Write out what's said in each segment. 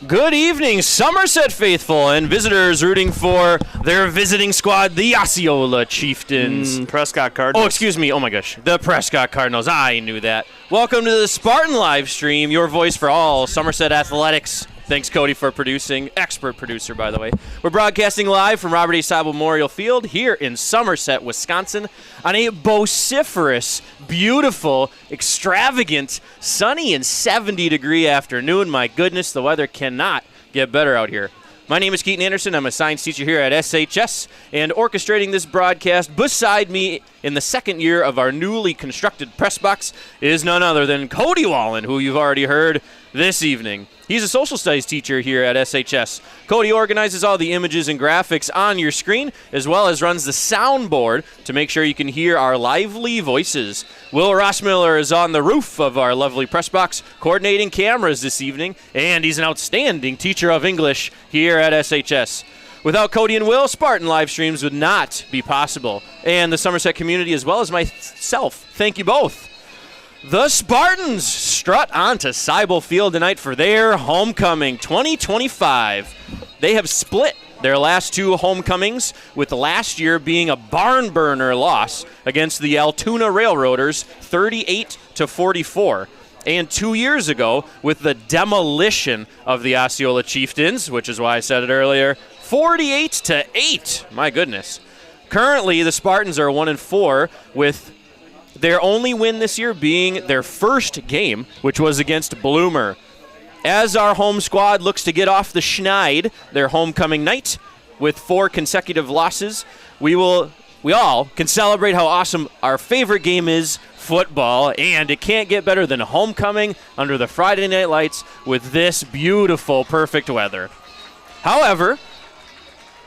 Good evening, Somerset faithful and visitors rooting for their visiting squad, the Osceola Chieftains. Prescott Cardinals. Oh, excuse me. Oh, my gosh. The Prescott Cardinals. I knew that. Welcome to the Spartan live stream, your voice for all Somerset athletics. Thanks, Cody, for producing. Expert producer, by the way. We're broadcasting live from Robert A. Saab Memorial Field here in Somerset, Wisconsin, on a vociferous, beautiful, extravagant, sunny and 70-degree afternoon. My goodness, the weather cannot get better out here. My name is Keaton Anderson. I'm a science teacher here at SHS, and orchestrating this broadcast beside me in the second year of our newly constructed press box is none other than Cody Wallen, who you've already heard this evening. He's a social studies teacher here at SHS. Cody organizes all the images and graphics on your screen, as well as runs the soundboard to make sure you can hear our lively voices. Will Rossmiller is on the roof of our lovely press box, coordinating cameras this evening, and he's an outstanding teacher of English here at SHS. Without Cody and Will, Spartan live streams would not be possible. And the Somerset community, as well as myself, thank you both. The Spartans strut onto Seibel Field tonight for their homecoming 2025. They have split their last two homecomings, with last year being a barn burner loss against the Altoona Railroaders, 38-44. And 2 years ago, with the demolition of the Osceola Chieftains, which is why I said it earlier, 48-8. My goodness. Currently, the Spartans are 1-4, with their only win this year being their first game, which was against Bloomer. As our home squad looks to get off the schneid their homecoming night with 4 consecutive losses, we all can celebrate how awesome our favorite game is, football, and it can't get better than homecoming under the Friday night lights with this beautiful, perfect weather. However,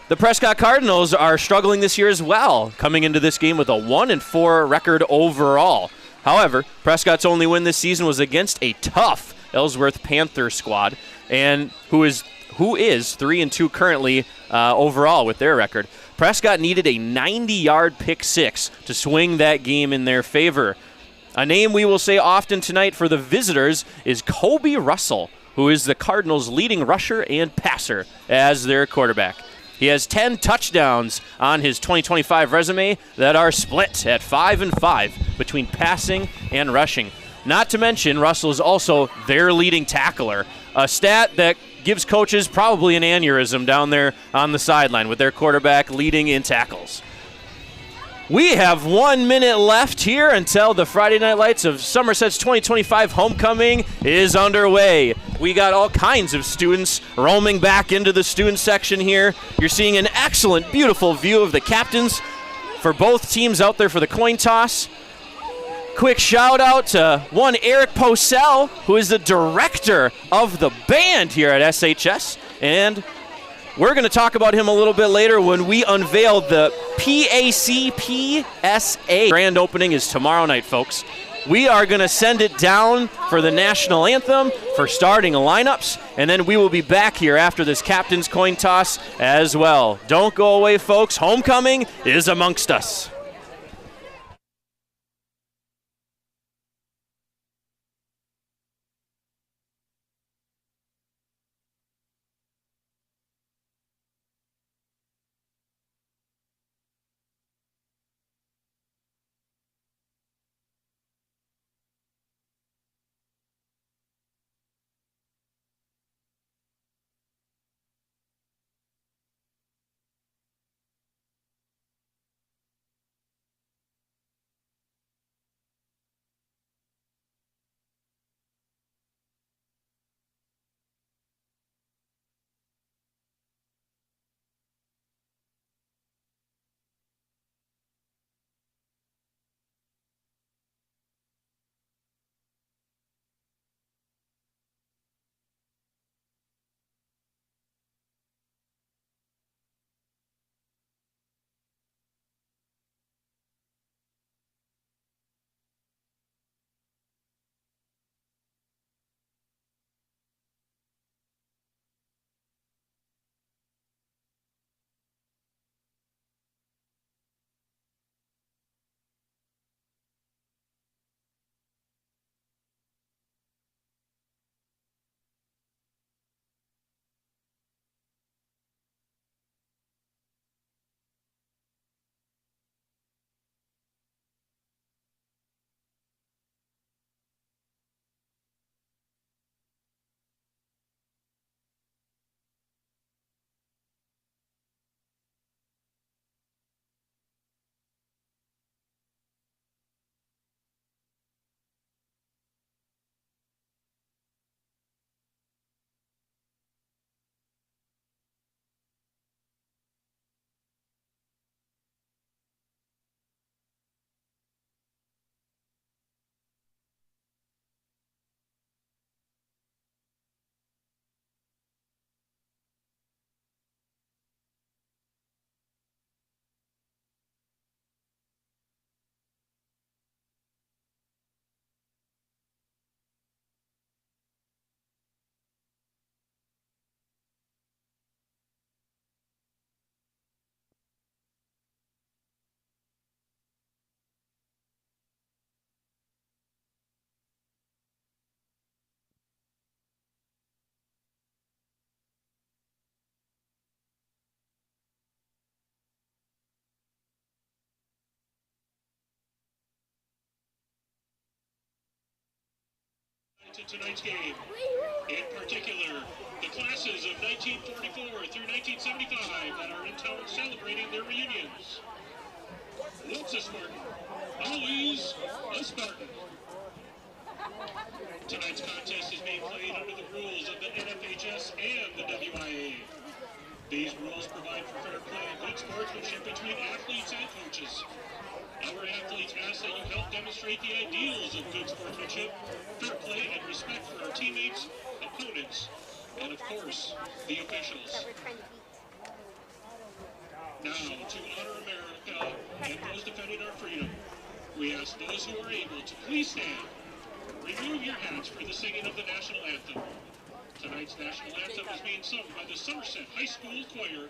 the Prescott Cardinals are struggling this year as well, coming into this game with a 1-4 record overall. However, Prescott's only win this season was against a tough Ellsworth Panther squad, and who is 3-2 currently overall with their record. Prescott needed a 90-yard pick six to swing that game in their favor. A name we will say often tonight for the visitors is Kobe Russell, who is the Cardinals' leading rusher and passer as their quarterback. He has 10 touchdowns on his 2025 resume that are split at 5-5 between passing and rushing. Not to mention, Russell is also their leading tackler, a stat that gives coaches probably an aneurysm down there on the sideline with their quarterback leading in tackles. We have 1 minute left here until the Friday Night Lights of Somerset's 2025 homecoming is underway. We got all kinds of students roaming back into the student section here. You're seeing an excellent, beautiful view of the captains for both teams out there for the coin toss. Quick shout out to one Eric Posell, who is the director of the band here at SHS, and we're going to talk about him a little bit later when we unveil the PACPSA. Grand opening is tomorrow night, folks. We are going to send it down for the national anthem, for starting lineups, and then we will be back here after this captain's coin toss as well. Don't go away, folks. Homecoming is amongst us. in tonight's game. In particular, the classes of 1944 through 1975 that are in town celebrating their reunions. Once a Spartan, always a Spartan. Tonight's contest is being played under the rules of the NFHS and the WIA. These rules provide for fair play and good sportsmanship between athletes and coaches. Our athletes ask that you help demonstrate the ideals of good sportsmanship, fair play, and respect for our teammates, opponents, and of course, the officials. Now, to honor America and those defending our freedom, we ask those who are able to please stand. Remove your hats for the singing of the national anthem. Tonight's national anthem is being sung by the Somerset High School Choir.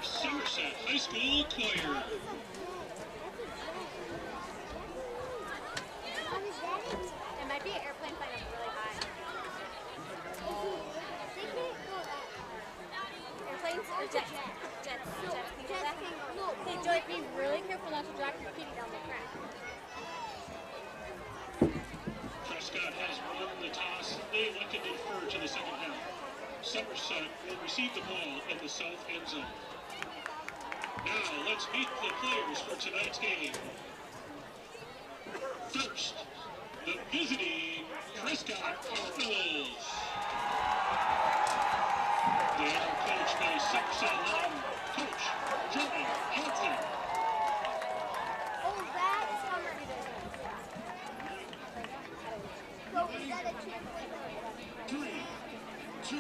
Somerset High School Choir. It might be an airplane flying up really high. Airplanes or jets? Jets can go that high. No. Hey, Joy, be really careful not to drop your kitty down the track. Prescott has won the toss. They elected to defer to the second half. Somerset will receive the ball in the south end zone. Now, let's meet the players for tonight's game. First, the visiting Prescott Cardinals. They are coached by Somerset alum coach Jordan Hansen. Oh, that's Somerset. So, is that a chance? 3, 2,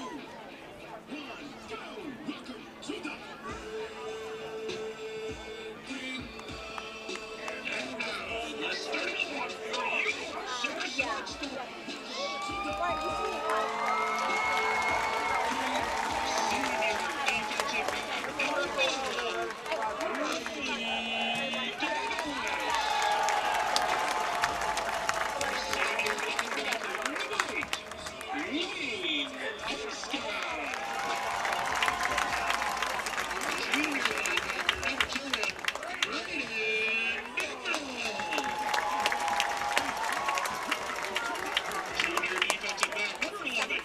1, go! Welcome to the... And now, let's start it off for you, Somerset. Senior defensive back, number 4, Riley Davis. Senior linebacker, number 8, Prescott. Junior linebacker, number 10, Brandon Nichols. Junior defensive back, number 11,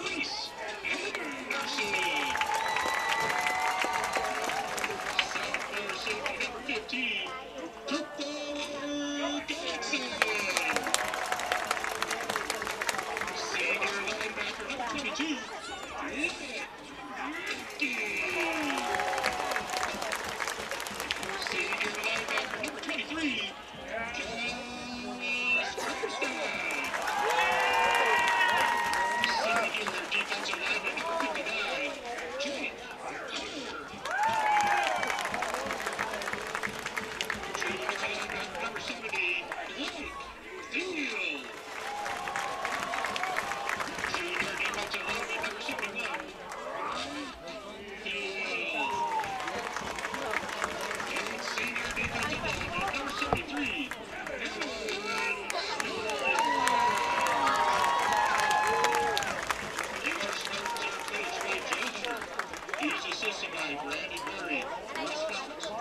Reese Anderson. Sophomore safety, number 15, Cooper Dixon. Senior linebacker, number 22, Lynette Ricky. Senior linebacker, number 23, Cass Prescott. Senior defensive lineman, number 59, Jake Hunter. Junior linebacker, number 70, Blake Thiel. Junior defensive lineman, number 71, Thiel. And senior defensive lineman, number 73, Our Spartans are coached by Joe Hunter. He's assisted by Brandon Murray, Prescott.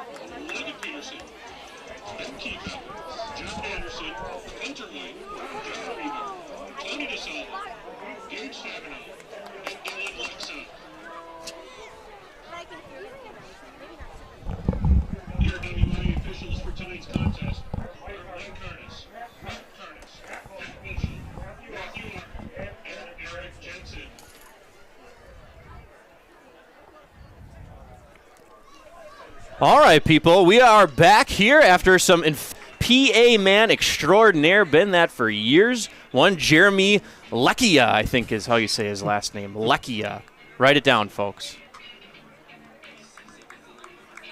Ben Keefe, Jeff Anderson, Hunter White, John Regan, Tony DeSalvo, Gage Favino, and Dylan Lexa. I can hear you. Maybe not. Your WIA officials for tonight's contest are Glenn Carnes, Mark Carnes, Matt Mitchell, Matthew Arp, and Eric Jensen. All right, people, we are back here after some PA man extraordinaire. Been that for years. One Jeremy Leckia, I think is how you say his last name. Leckia. Write it down, folks.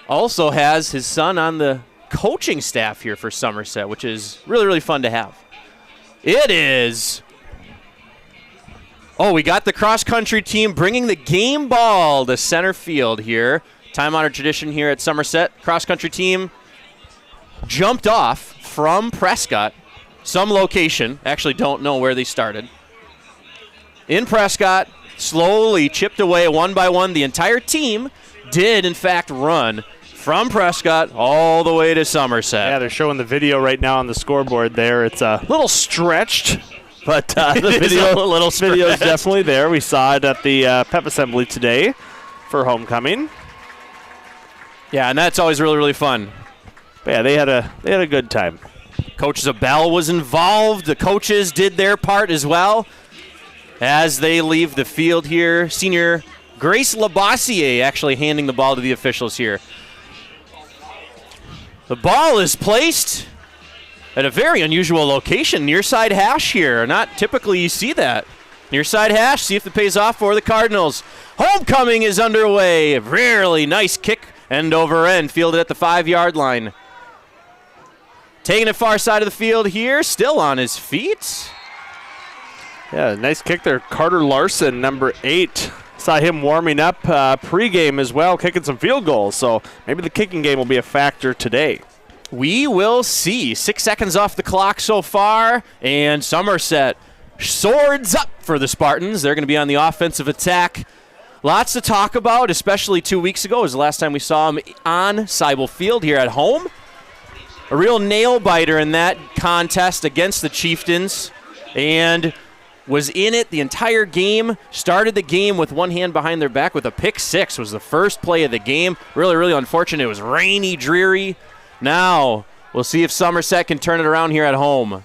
Also has his son on the coaching staff here for Somerset, which is really, really fun to have. It is. Oh, we got the cross-country team bringing the game ball to center field here. Time-honored tradition here at Somerset. Cross-country team jumped off from Prescott, some location. Actually don't know where they started. In Prescott, slowly chipped away one by one. The entire team did, in fact, run from Prescott all the way to Somerset. Yeah, they're showing the video right now on the scoreboard there. It's a little stretched, but the video is definitely there. We saw it at the pep assembly today for homecoming. Yeah, and that's always really, really fun. But yeah, they had a good time. Coach Zabel was involved. The coaches did their part as well. As they leave the field here, senior Grace Labossiere actually handing the ball to the officials here. The ball is placed at a very unusual location, near side hash here. Not typically you see that. Near side hash, see if it pays off for the Cardinals. Homecoming is underway. Really nice kick, end over end, fielded at the 5-yard line. Taking it far side of the field here, still on his feet. Yeah, nice kick there. Carter Larson, number 8. Saw him warming up pregame as well, kicking some field goals. So maybe the kicking game will be a factor today. We will see. 6 seconds off the clock so far, and Somerset swords up for the Spartans. They're going to be on the offensive attack. Lots to talk about, especially 2 weeks ago was the last time we saw him on Seibel Field here at home. A real nail-biter in that contest against the Chieftains, and was in it the entire game. Started the game with one hand behind their back with a pick six. Was the first play of the game. Really, really unfortunate. It was rainy, dreary. Now we'll see if Somerset can turn it around here at home.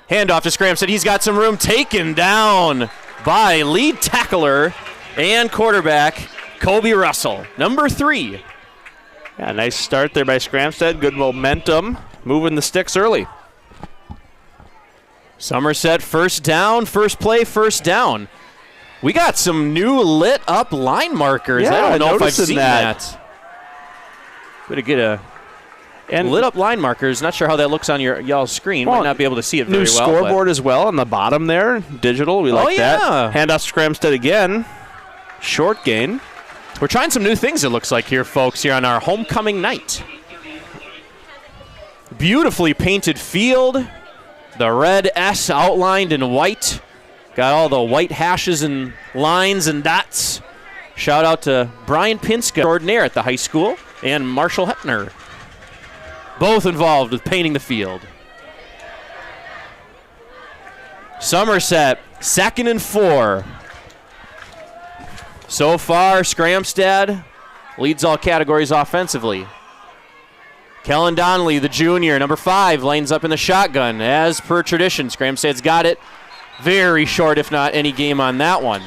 Handoff to Scramstead. He's got some room. Taken down by lead tackler and quarterback Kobe Russell, number 3. Yeah, nice start there by Scramstead. Good momentum, moving the sticks early. Somerset first down, first play, first down. We got some new lit up line markers. Yeah, I don't know if I've seen that. Way to get a lit up line markers. Not sure how that looks on y'all's screen. Might not be able to see it very well. New scoreboard as well on the bottom there. Digital, we like that. Handoff to Scramstead again. Short gain. We're trying some new things, it looks like, here, folks, here on our homecoming night. Beautifully painted field. The red S outlined in white. Got all the white hashes and lines and dots. Shout out to Brian Pinska, extraordinaire at the high school, and Marshall Hepner. Both involved with painting the field. Somerset, 2nd and 4. So far, Scramstead leads all categories offensively. Kellen Donnelly, the junior, number 5, lines up in the shotgun. As per tradition, Scramstead's got it. Very short, if not any game on that one.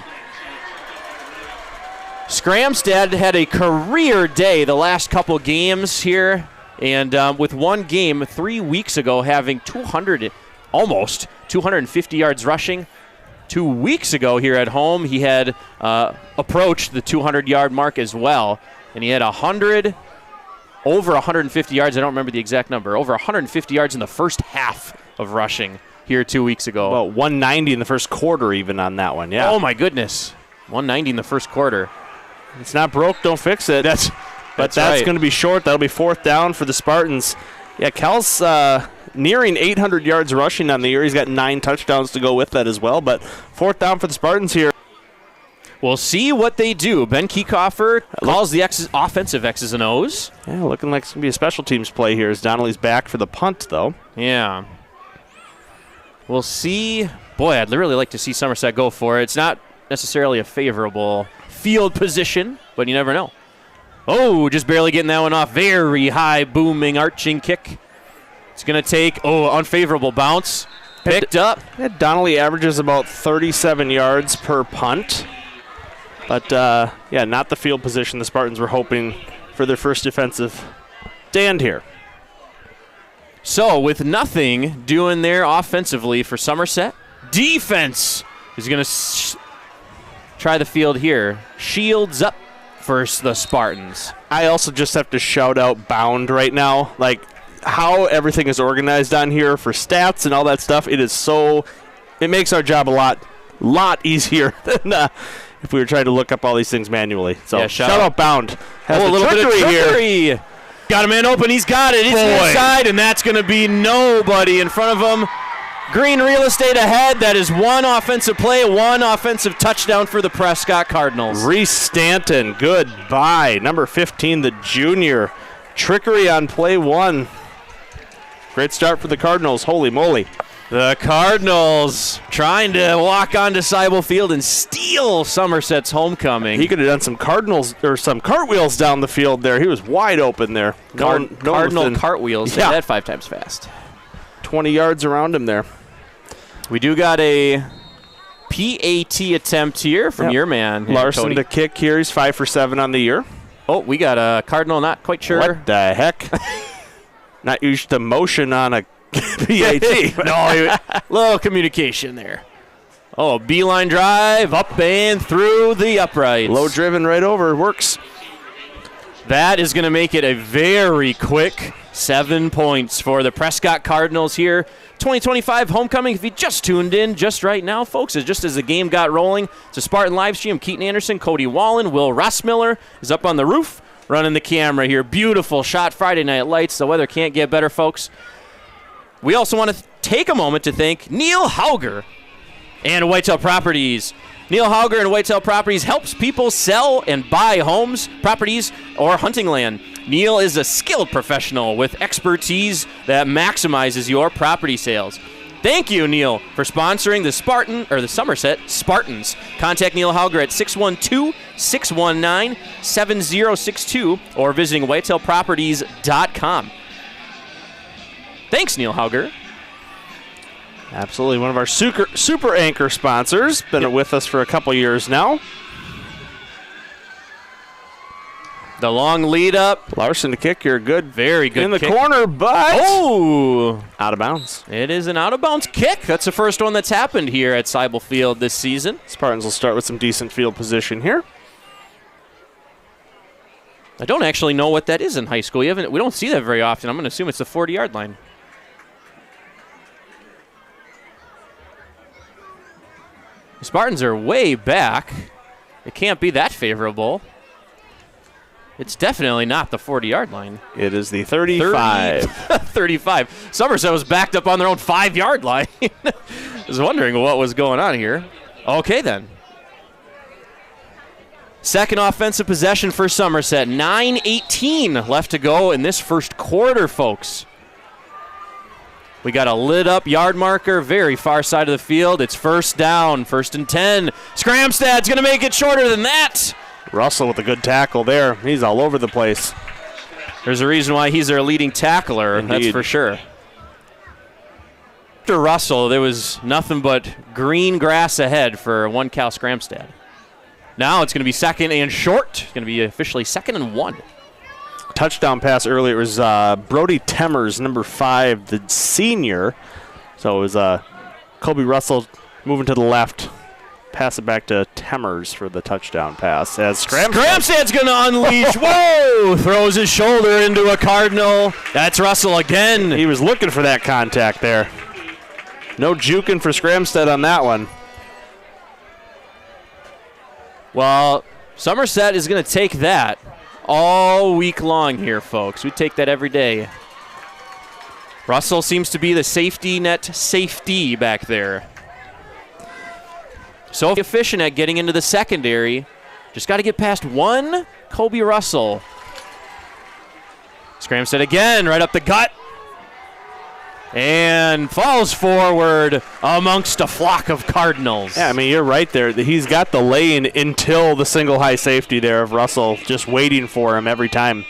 Scramstead had a career day the last couple games here, and with one game 3 weeks ago having almost 250 yards rushing. 2 weeks ago here at home, he had approached the 200-yard mark as well, and he had over 150 yards. I don't remember the exact number. Over 150 yards in the first half of rushing here 2 weeks ago. About 190 in the first quarter even on that one, yeah. Oh, my goodness. 190 in the first quarter. It's not broke, don't fix it. That's right. going to be short. That'll be 4th down for the Spartans. Yeah, Cal's nearing 800 yards rushing on the year. He's got 9 touchdowns to go with that as well. But 4th down for the Spartans here. We'll see what they do. Ben Kiekoffer calls the offensive X's and O's. Yeah, looking like it's going to be a special teams play here as Donnelly's back for the punt, though. Yeah. We'll see. Boy, I'd really like to see Somerset go for it. It's not necessarily a favorable field position, but you never know. Oh, just barely getting that one off. Very high, booming, arching kick. It's going to take, unfavorable bounce. Picked up. Donnelly averages about 37 yards per punt. But, not the field position the Spartans were hoping for their first defensive stand here. So, with nothing doing there offensively for Somerset, defense is going to try the field here. Shields up for the Spartans. I also just have to shout out Bound right now. Like, how everything is organized on here for stats and all that stuff, it makes our job a lot easier than if we were trying to look up all these things manually. So, yeah, shout out Bound. A little bit of trickery here. Got a man open. He's got it. He's inside, and that's going to be nobody in front of him. Green real estate ahead. That is one offensive play, one offensive touchdown for the Prescott Cardinals. Reese Stanton, goodbye. Number 15, the junior. Trickery on play one. Great start for the Cardinals. Holy moly. The Cardinals trying to walk onto Seibel Field and steal Somerset's homecoming. He could have done some cartwheels down the field there. He was wide open there. Cardinal cartwheels. Yeah. Say that 5 times fast. 20 yards around him there. We do got a PAT attempt here from your man. Larson Cody. to kick here. He's 5 for 7 on the year. Oh, we got a Cardinal, not quite sure. What the heck? Not used to motion on a PAT. No, little communication there. Oh, beeline drive up and through the uprights. Low driven right over. Works. That is going to make it a very quick 7 points for the Prescott Cardinals here. 2025 homecoming. If you just tuned in just right now, folks, just as the game got rolling, it's a Spartan live stream. Keaton Anderson, Cody Wallen, Will Rossmiller is up on the roof running the camera here. Beautiful shot. Friday night lights. The weather can't get better, folks. We also want to take a moment to thank Neil Hauger and Whitetail Properties. Neil Hauger and Whitetail Properties helps people sell and buy homes, properties, or hunting land. Neil is a skilled professional with expertise that maximizes your property sales. Thank you, Neil, for sponsoring the Somerset Spartans. Contact Neil Hauger at 612-619-7062 or visiting whitetailproperties.com. Thanks, Neil Hauger. Absolutely. One of our super anchor sponsors. Been with us for a couple years now. The long lead up. Larson to kick here. Good. Very good in the kick. corner, but out of bounds. It is an out-of-bounds kick. That's the first one that's happened here at Seibel Field this season. Spartans will start with some decent field position here. I don't actually know what that is in high school. We don't see that very often. I'm going to assume it's the 40-yard line. The Spartans are way back. It can't be that favorable. It's definitely not the 40-yard line. It is the 35. 35. Somerset was backed up on their own 5-yard line. I was wondering what was going on here. Okay, then. Second offensive possession for Somerset. 9:18 left to go in this first quarter, folks. We got a lit-up yard marker, very far side of the field. It's first down, 1st and 10. Scramstad's going to make it shorter than that. Russell with a good tackle there. He's all over the place. There's a reason why he's their leading tackler, Indeed. That's for sure. After Russell, there was nothing but green grass ahead for one Cal Scramstad. Now it's going to be second and short. It's going to be officially 2nd and 1. Touchdown pass earlier. It was Brody Temmers, number 5, the senior. So it was Colby Russell moving to the left. Pass it back to Temmers for the touchdown pass. As Scramstad's going to unleash. Whoa! Throws his shoulder into a Cardinal. That's Russell again. He was looking for that contact there. No juking for Scramstad on that one. Well, Somerset is going to take that all week long here, folks. We take that every day. Russell seems to be the safety net safety back there. So efficient at getting into the secondary. Just got to get past one Kobe Russell. Scramstead again, right up the gut. And falls forward amongst a flock of Cardinals. Yeah, I mean, you're right there. He's got the lane until the single high safety there of Russell just waiting for him every time.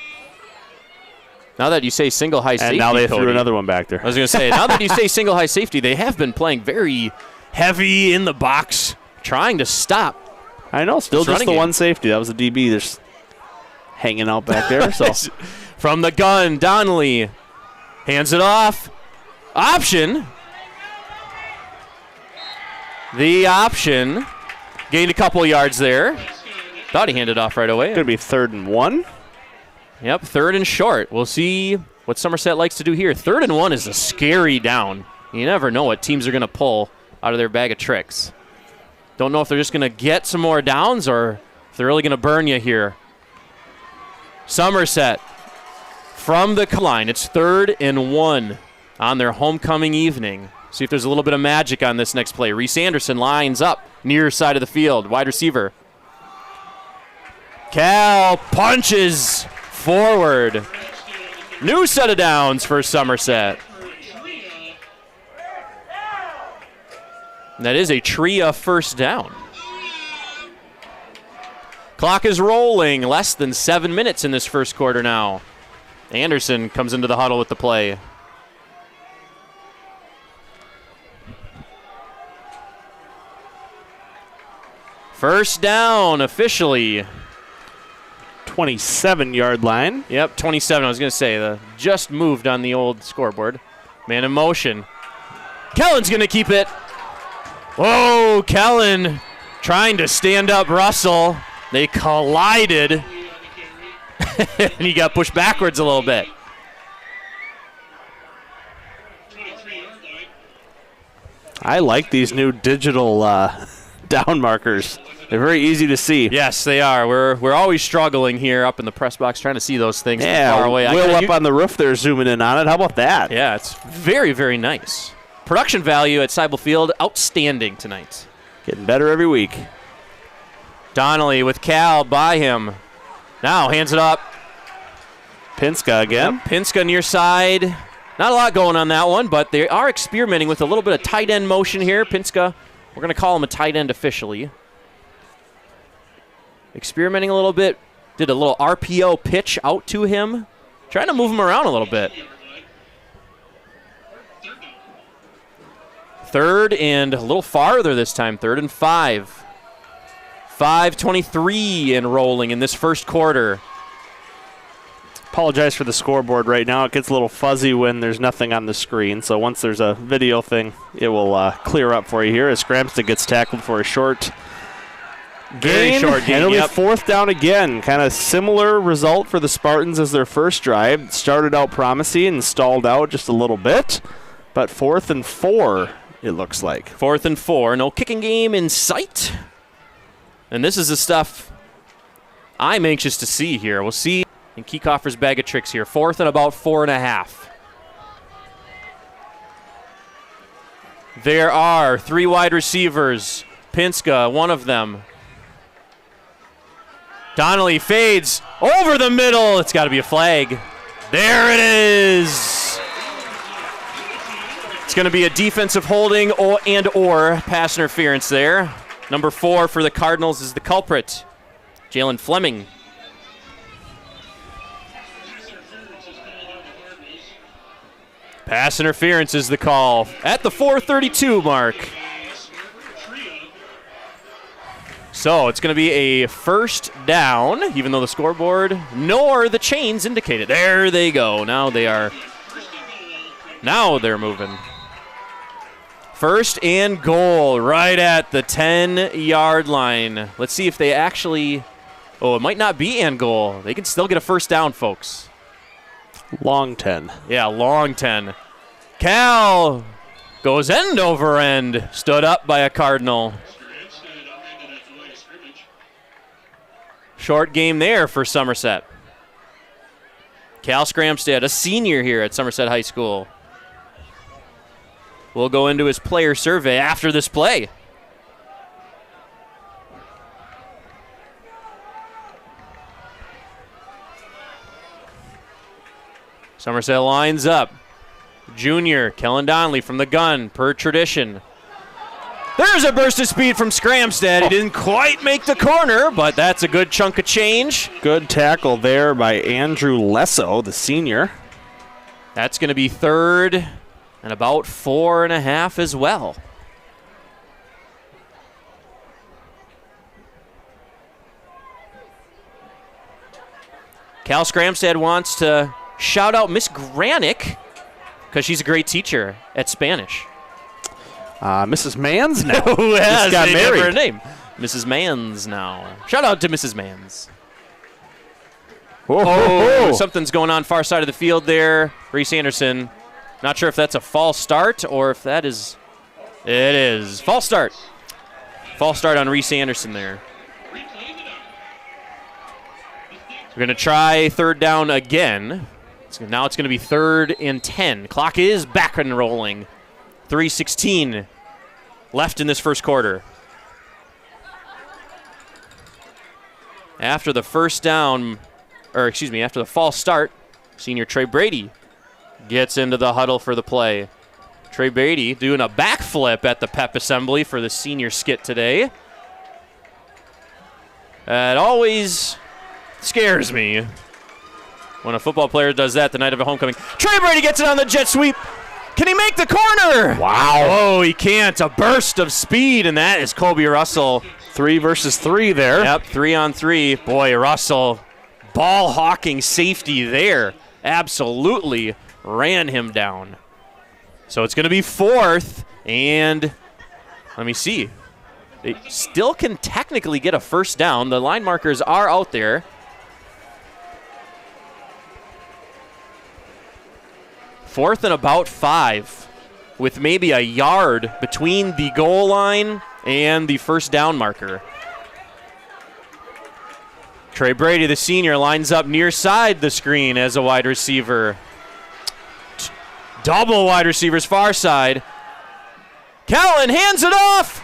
Now that you say single high safety, and now they Cody, threw another one back there. I was going to say, now that you say single high safety, they have been playing very heavy in the box, trying to stop. I know, still just the game. one safety. That was a DB just hanging out back there. So from the gun, Donnelly hands it off. Option. The option gained a couple yards there. Thought he handed off right away. Going to be 3rd and 1. Yep, 3rd and short. We'll see what Somerset likes to do here. 3rd and 1 is a scary down. You never know what teams are going to pull out of their bag of tricks. Don't know if they're just going to get some more downs or if they're really going to burn you here. Somerset from the line. It's 3rd and 1 on their homecoming evening. See if there's a little bit of magic on this next play. Reese Anderson lines up near side of the field. Wide receiver. Cal punches forward. New set of downs for Somerset. That is a Tria first down. Clock is rolling. Less than 7 minutes in this first quarter now. Anderson comes into the huddle with the play. First down officially. 27-yard line. Yep, 27. I was going to say, just moved on the old scoreboard. Man in motion. Kellen's going to keep it. Whoa, Kellen trying to stand up Russell. They collided. And he got pushed backwards a little bit. I like these new digital down markers. They're very easy to see. Yes, they are. We're always struggling here up in the press box trying to see those things from far away. Will up on the roof there zooming in on it. How about that? Yeah, it's very, very nice. Production value at Seibel Field, outstanding tonight. Getting better every week. Donnelly with Cal by him. Now hands it up. Pinska again. Yep, Pinska near side. Not a lot going on that one, but they are experimenting with a little bit of tight end motion here. Pinska, we're going to call him a tight end officially. Experimenting a little bit. Did a little RPO pitch out to him. Trying to move him around a little bit. 3rd and a little farther this time. 3rd and 5. 5:23 and rolling in this first quarter. Apologize for the scoreboard right now. It gets a little fuzzy when there's nothing on the screen. So once there's a video thing, it will clear up for you here as Scramstead gets tackled for a short Very short gain. And it'll be 4th down again. Kind of similar result for the Spartans as their first drive. Started out promising and stalled out just a little bit. But 4th and 4, it looks like. 4th and 4. No kicking game in sight. And this is the stuff I'm anxious to see here. We'll see in Kiekoffer's bag of tricks here. 4th and about 4.5. There are 3 wide receivers. Pinska, one of them. Donnelly fades over the middle. It's got to be a flag. There it is. It's going to be a defensive holding or pass interference there. Number 4 for the Cardinals is the culprit, Jalen Fleming. Pass interference is the call at the 4:32 mark. So it's going to be a first down, even though the scoreboard nor the chains indicate it. There they go. Now they're moving. 1st and goal right at the 10-yard line. Let's see if they actually... Oh, it might not be and goal. They can still get a first down, folks. Long 10. Yeah, long 10. Cal goes end over end. Stood up by a Cardinal. Short game there for Somerset. Cal Scramstead, a senior here at Somerset High School. We'll go into his player survey after this play. Somerset lines up. Junior, Kellen Donnelly from the gun, per tradition. There's a burst of speed from Scramstead. He didn't quite make the corner, but that's a good chunk of change. Good tackle there by Andrew Lesso, the senior. That's going to be third and about 4.5 as well. Cal Scramstead wants to shout out Miss Granick because she's a great teacher at Spanish. Mrs. Mans now. Who has got married. her name? Mrs. Mans now. Shout out to Mrs. Mans. Oh, something's going on far side of the field there. Reese Anderson. Not sure if that's a false start or if that is. It is. False start. False start on Reese Anderson there. We're going to try third down again. Now it's going to be 3rd and 10. Clock is back and rolling. 3:16 left in this first quarter. After the first down, after the false start, senior Trey Brady gets into the huddle for the play. Trey Brady doing a backflip at the pep assembly for the senior skit today. That always scares me when a football player does that the night of a homecoming. Trey Brady gets it on the jet sweep. Can he make the corner? Wow. Oh, he can't. A burst of speed, and that is Colby Russell. 3 versus 3 there. Yep, 3-on-3. Boy, Russell, ball hawking safety there. Absolutely ran him down. So it's going to be 4th, and let me see. They still can technically get a first down. The line markers are out there. 4th and about 5 with maybe a yard between the goal line and the first down marker. Trey Brady, the senior, lines up near side the screen as a wide receiver. Double wide receivers far side. Callan hands it off.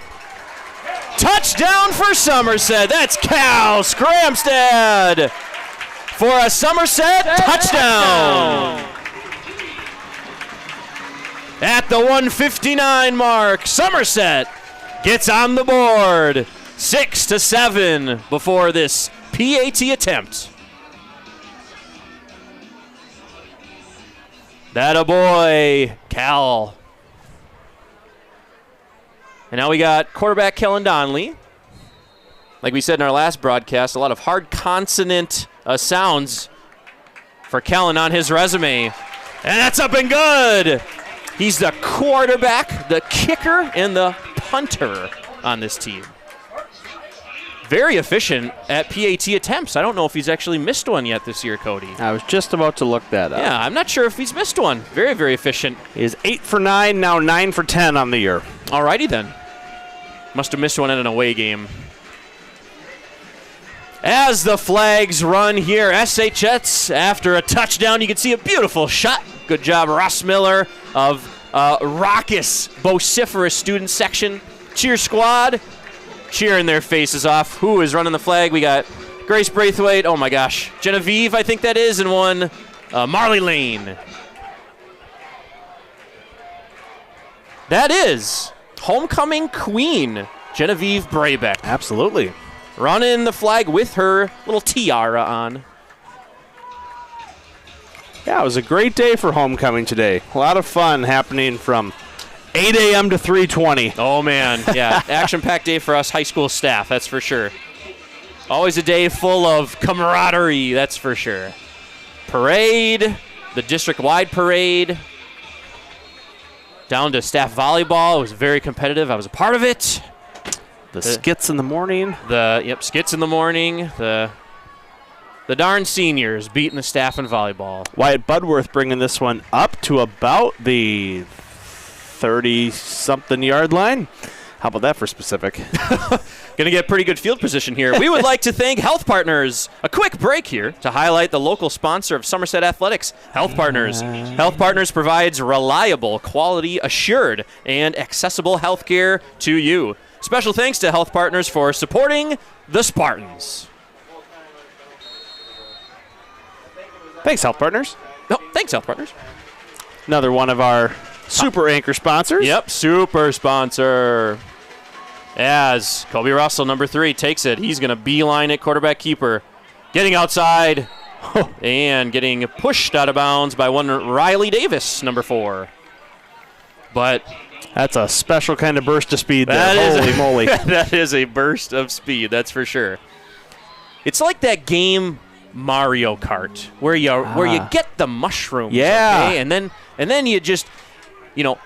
Touchdown for Somerset. That's Cal Scramstead for a Somerset touchdown. At the 1:59 mark, Somerset gets on the board. 6-7 before this PAT attempt. That a boy, Cal. And now we got quarterback Kellen Donnelly. Like we said in our last broadcast, a lot of hard consonant sounds for Kellen on his resume. And that's up and good. He's the quarterback, the kicker, and the punter on this team. Very efficient at PAT attempts. I don't know if he's actually missed one yet this year, Cody. I was just about to look that up. Yeah, I'm not sure if he's missed one. Very, very efficient. He is 8 for 9, now 9 for 10 on the year. Alrighty then. Must have missed one in an away game. As the flags run here, SHS after a touchdown. You can see a beautiful shot. Good job, Ross Miller of raucous, vociferous student section. Cheer squad cheering their faces off. Who is running the flag? We got Grace Braithwaite. Oh my gosh. Genevieve, I think that is, and one Marley Lane. That is homecoming queen, Genevieve Brabeck. Absolutely. Running the flag with her little tiara on. Yeah, it was a great day for homecoming today. A lot of fun happening from 8 a.m. to 3:20. Oh, man. Yeah, action-packed day for us high school staff, that's for sure. Always a day full of camaraderie, that's for sure. Parade, the district-wide parade. Down to staff volleyball. It was very competitive. I was a part of it. The skits in the morning. Skits in the morning. The darn seniors beating the staff in volleyball. Wyatt Budworth bringing this one up to about the 30-something yard line. How about that for specific? Going to get pretty good field position here. We would like to thank Health Partners. A quick break here to highlight the local sponsor of Somerset Athletics, Health Partners. Health Partners provides reliable, quality, assured, and accessible health care to you. Special thanks to Health Partners for supporting the Spartans. Thanks, Health Partners. No, thanks, Health Partners. Another one of our super anchor sponsors. Yep, super sponsor. As Kobe Russell, number 3, takes it. He's going to beeline it, quarterback keeper. Getting outside and getting pushed out of bounds by one Riley Davis, number 4. But that's a special kind of burst of speed there. Holy moly. That is a burst of speed, that's for sure. It's like that game Mario Kart where you get the mushrooms. Yeah. Okay? And then you just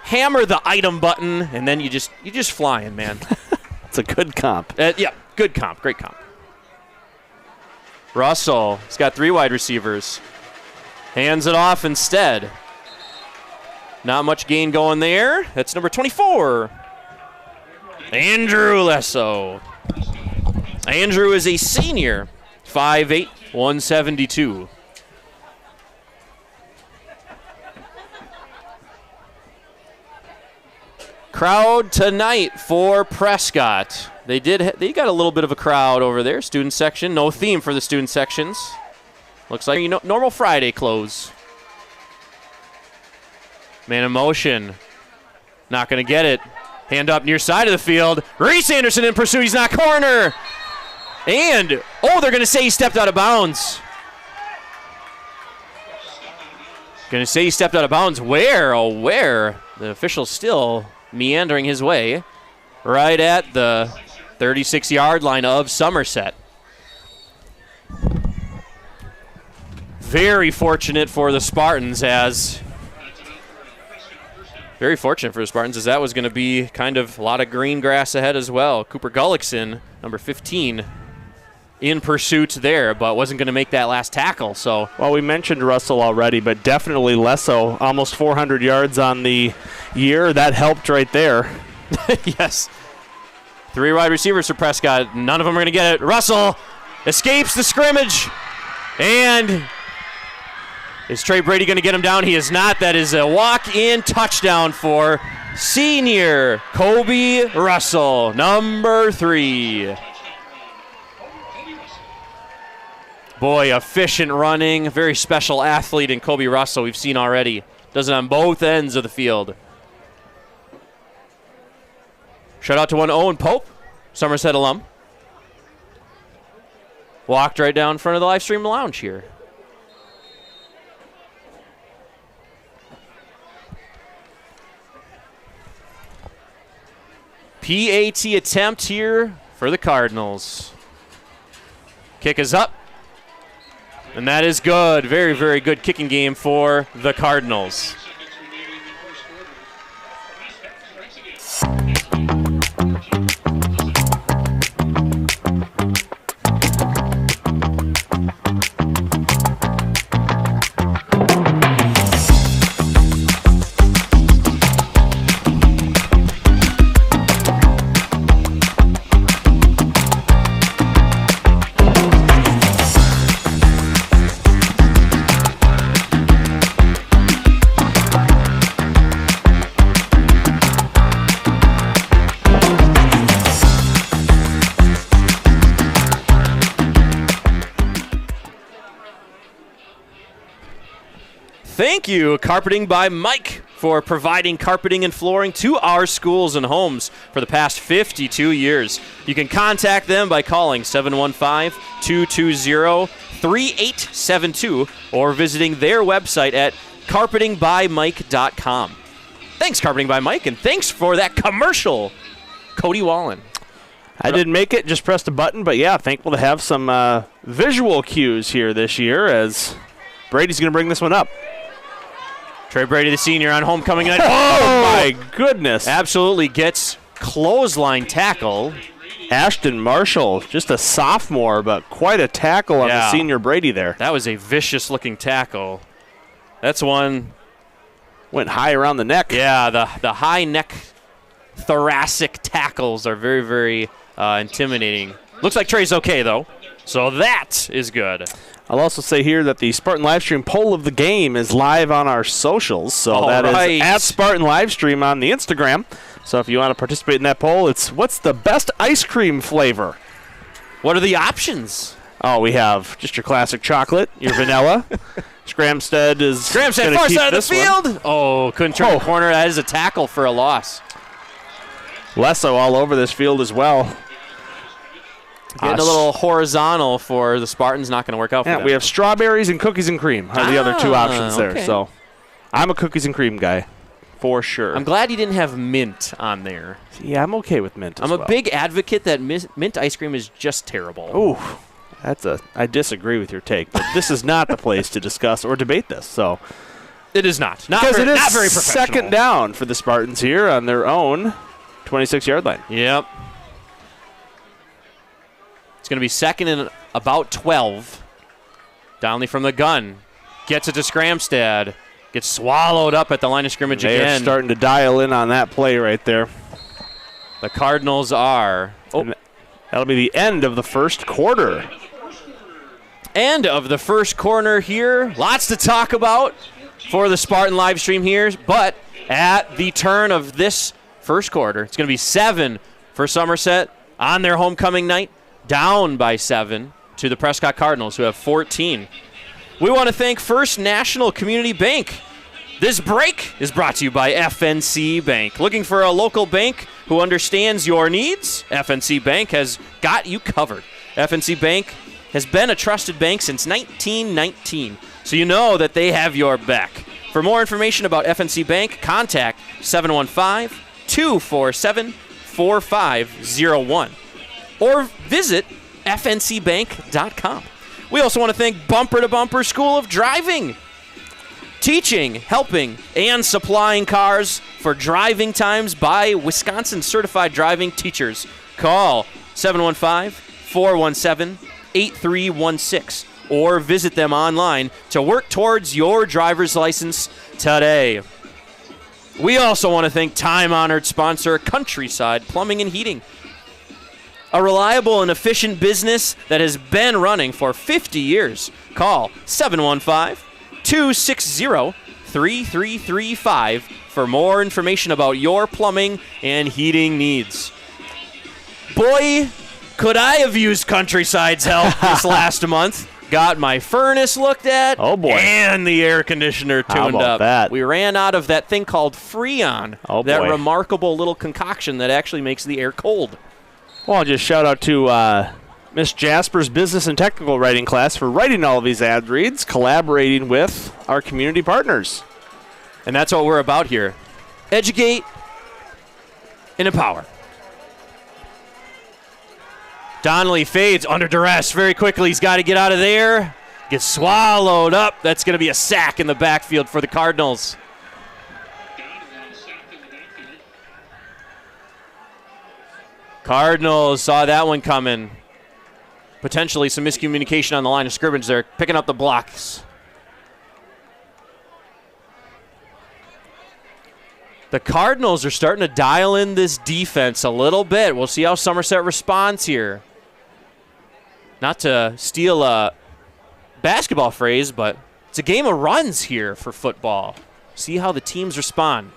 hammer the item button and then you just flying, man. It's a good comp. Yeah, good comp, great comp. Russell, he's got 3 wide receivers. Hands it off instead. Not much gain going there. That's number 24. Andrew Lesso. Andrew is a senior, 5'8", 172. Crowd tonight for Prescott. They got a little bit of a crowd over there. Student section, no theme for the student sections. Looks like normal Friday close. Man in motion, not going to get it. Hand up near side of the field. Reese Anderson in pursuit. He's not corner. And they're going to say he stepped out of bounds. Going to say he stepped out of bounds. Where? Oh, where? The official's still meandering his way right at the 36-yard line of Somerset. Very fortunate for the Spartans as that was going to be kind of a lot of green grass ahead as well. Cooper Gullickson, number 15, in pursuit there, but wasn't going to make that last tackle. So, well, we mentioned Russell already, but definitely Lesso, almost 400 yards on the year. That helped right there. Yes. 3 wide receivers for Prescott. None of them are going to get it. Russell escapes the scrimmage. And is Trey Brady going to get him down? He is not. That is a walk-in touchdown for senior Kobe Russell, number 3. Boy, efficient running. Very special athlete in Kobe Russell we've seen already. Does it on both ends of the field. Shout out to one Owen Pope, Somerset alum. Walked right down in front of the live stream lounge here. PAT attempt here for the Cardinals. Kick is up. And that is good. Very, very good kicking game for the Cardinals. Thank you, Carpeting by Mike, for providing carpeting and flooring to our schools and homes for the past 52 years. You can contact them by calling 715-220-3872 or visiting their website at carpetingbymike.com. Thanks, Carpeting by Mike, and thanks for that commercial, Cody Wallen. I didn't make it, just pressed a button, but yeah, thankful to have some visual cues here this year as Brady's going to bring this one up. Trey Brady, the senior, on homecoming night. Oh, my goodness. Absolutely gets clothesline tackle. Ashton Marshall, just a sophomore, but quite a tackle on the senior Brady there. That was a vicious-looking tackle. That's one. Went high around the neck. Yeah, the high neck thoracic tackles are very, very intimidating. Looks like Trey's okay, though, so that is good. I'll also say here that the Spartan Livestream poll of the game is live on our socials. So that is at Spartan Livestream on the Instagram. So if you want to participate in that poll, it's what's the best ice cream flavor? What are the options? Oh, we have just your classic chocolate, your vanilla, Scramstead is far gonna keep side of the this one. field. Oh, couldn't turn the corner. That is a tackle for a loss. Lesso all over this field as well. Getting a little horizontal for the Spartans. Not going to work out for them. We have strawberries and cookies and cream are the other two options there. Okay. So I'm a cookies and cream guy for sure. I'm glad you didn't have mint on there. Yeah, I'm okay with mint as I'm well. a big advocate that mint ice cream is just terrible. Ooh, I disagree with your take, but this is not the place to discuss or debate this. So It is not. because it is not very professional. second down for the Spartans here on their own 26-yard line. Yep. It's going to be second and about 12. Donnelly from the gun. Gets it to Scramstead. Gets swallowed up at the line of scrimmage They again. are starting to dial in on that play right there. The Cardinals are. That'll be the end of the first quarter. End of the first corner here. Lots to talk about for the Spartan live stream here. But at the turn of this first quarter, it's going to be 7 for Somerset on their homecoming night. Down by 7 to the Prescott Cardinals, who have 14. We want to thank First National Community Bank. This break is brought to you by FNC Bank. Looking for a local bank who understands your needs? FNC Bank has got you covered. FNC Bank has been a trusted bank since 1919, so you know that they have your back. For more information about FNC Bank, contact 715-247-4501 or visit fncbank.com. We also want to thank Bumper to Bumper School of Driving. Teaching, helping, and supplying cars for driving times by Wisconsin certified driving teachers. Call 715-417-8316 or visit them online to work towards your driver's license today. We also want to thank time-honored sponsor Countryside Plumbing and Heating. A reliable and efficient business that has been running for 50 years. Call 715-260-3335 for more information about your plumbing and heating needs. Boy, could I have used Countryside's help this last month. Got my furnace looked at. Oh, boy. And the air conditioner tuned How about up. that? We ran out of that thing called Freon. Oh, that boy. remarkable little concoction that actually makes the air cold. Well, I'll just shout out to Miss Jasper's business and technical writing class for writing all of these ad reads, collaborating with our community partners. And that's what we're about here. Educate and empower. Donnelly fades under duress very quickly. He's got to get out of there. Gets swallowed up. That's going to be a sack in the backfield for the Cardinals. Cardinals saw that one coming. Potentially some miscommunication on the line of scrimmage there. Picking up the blocks. The Cardinals are starting to dial in this defense a little bit. We'll see how Somerset responds here. Not to steal a basketball phrase, but it's a game of runs here for football. See how the teams respond.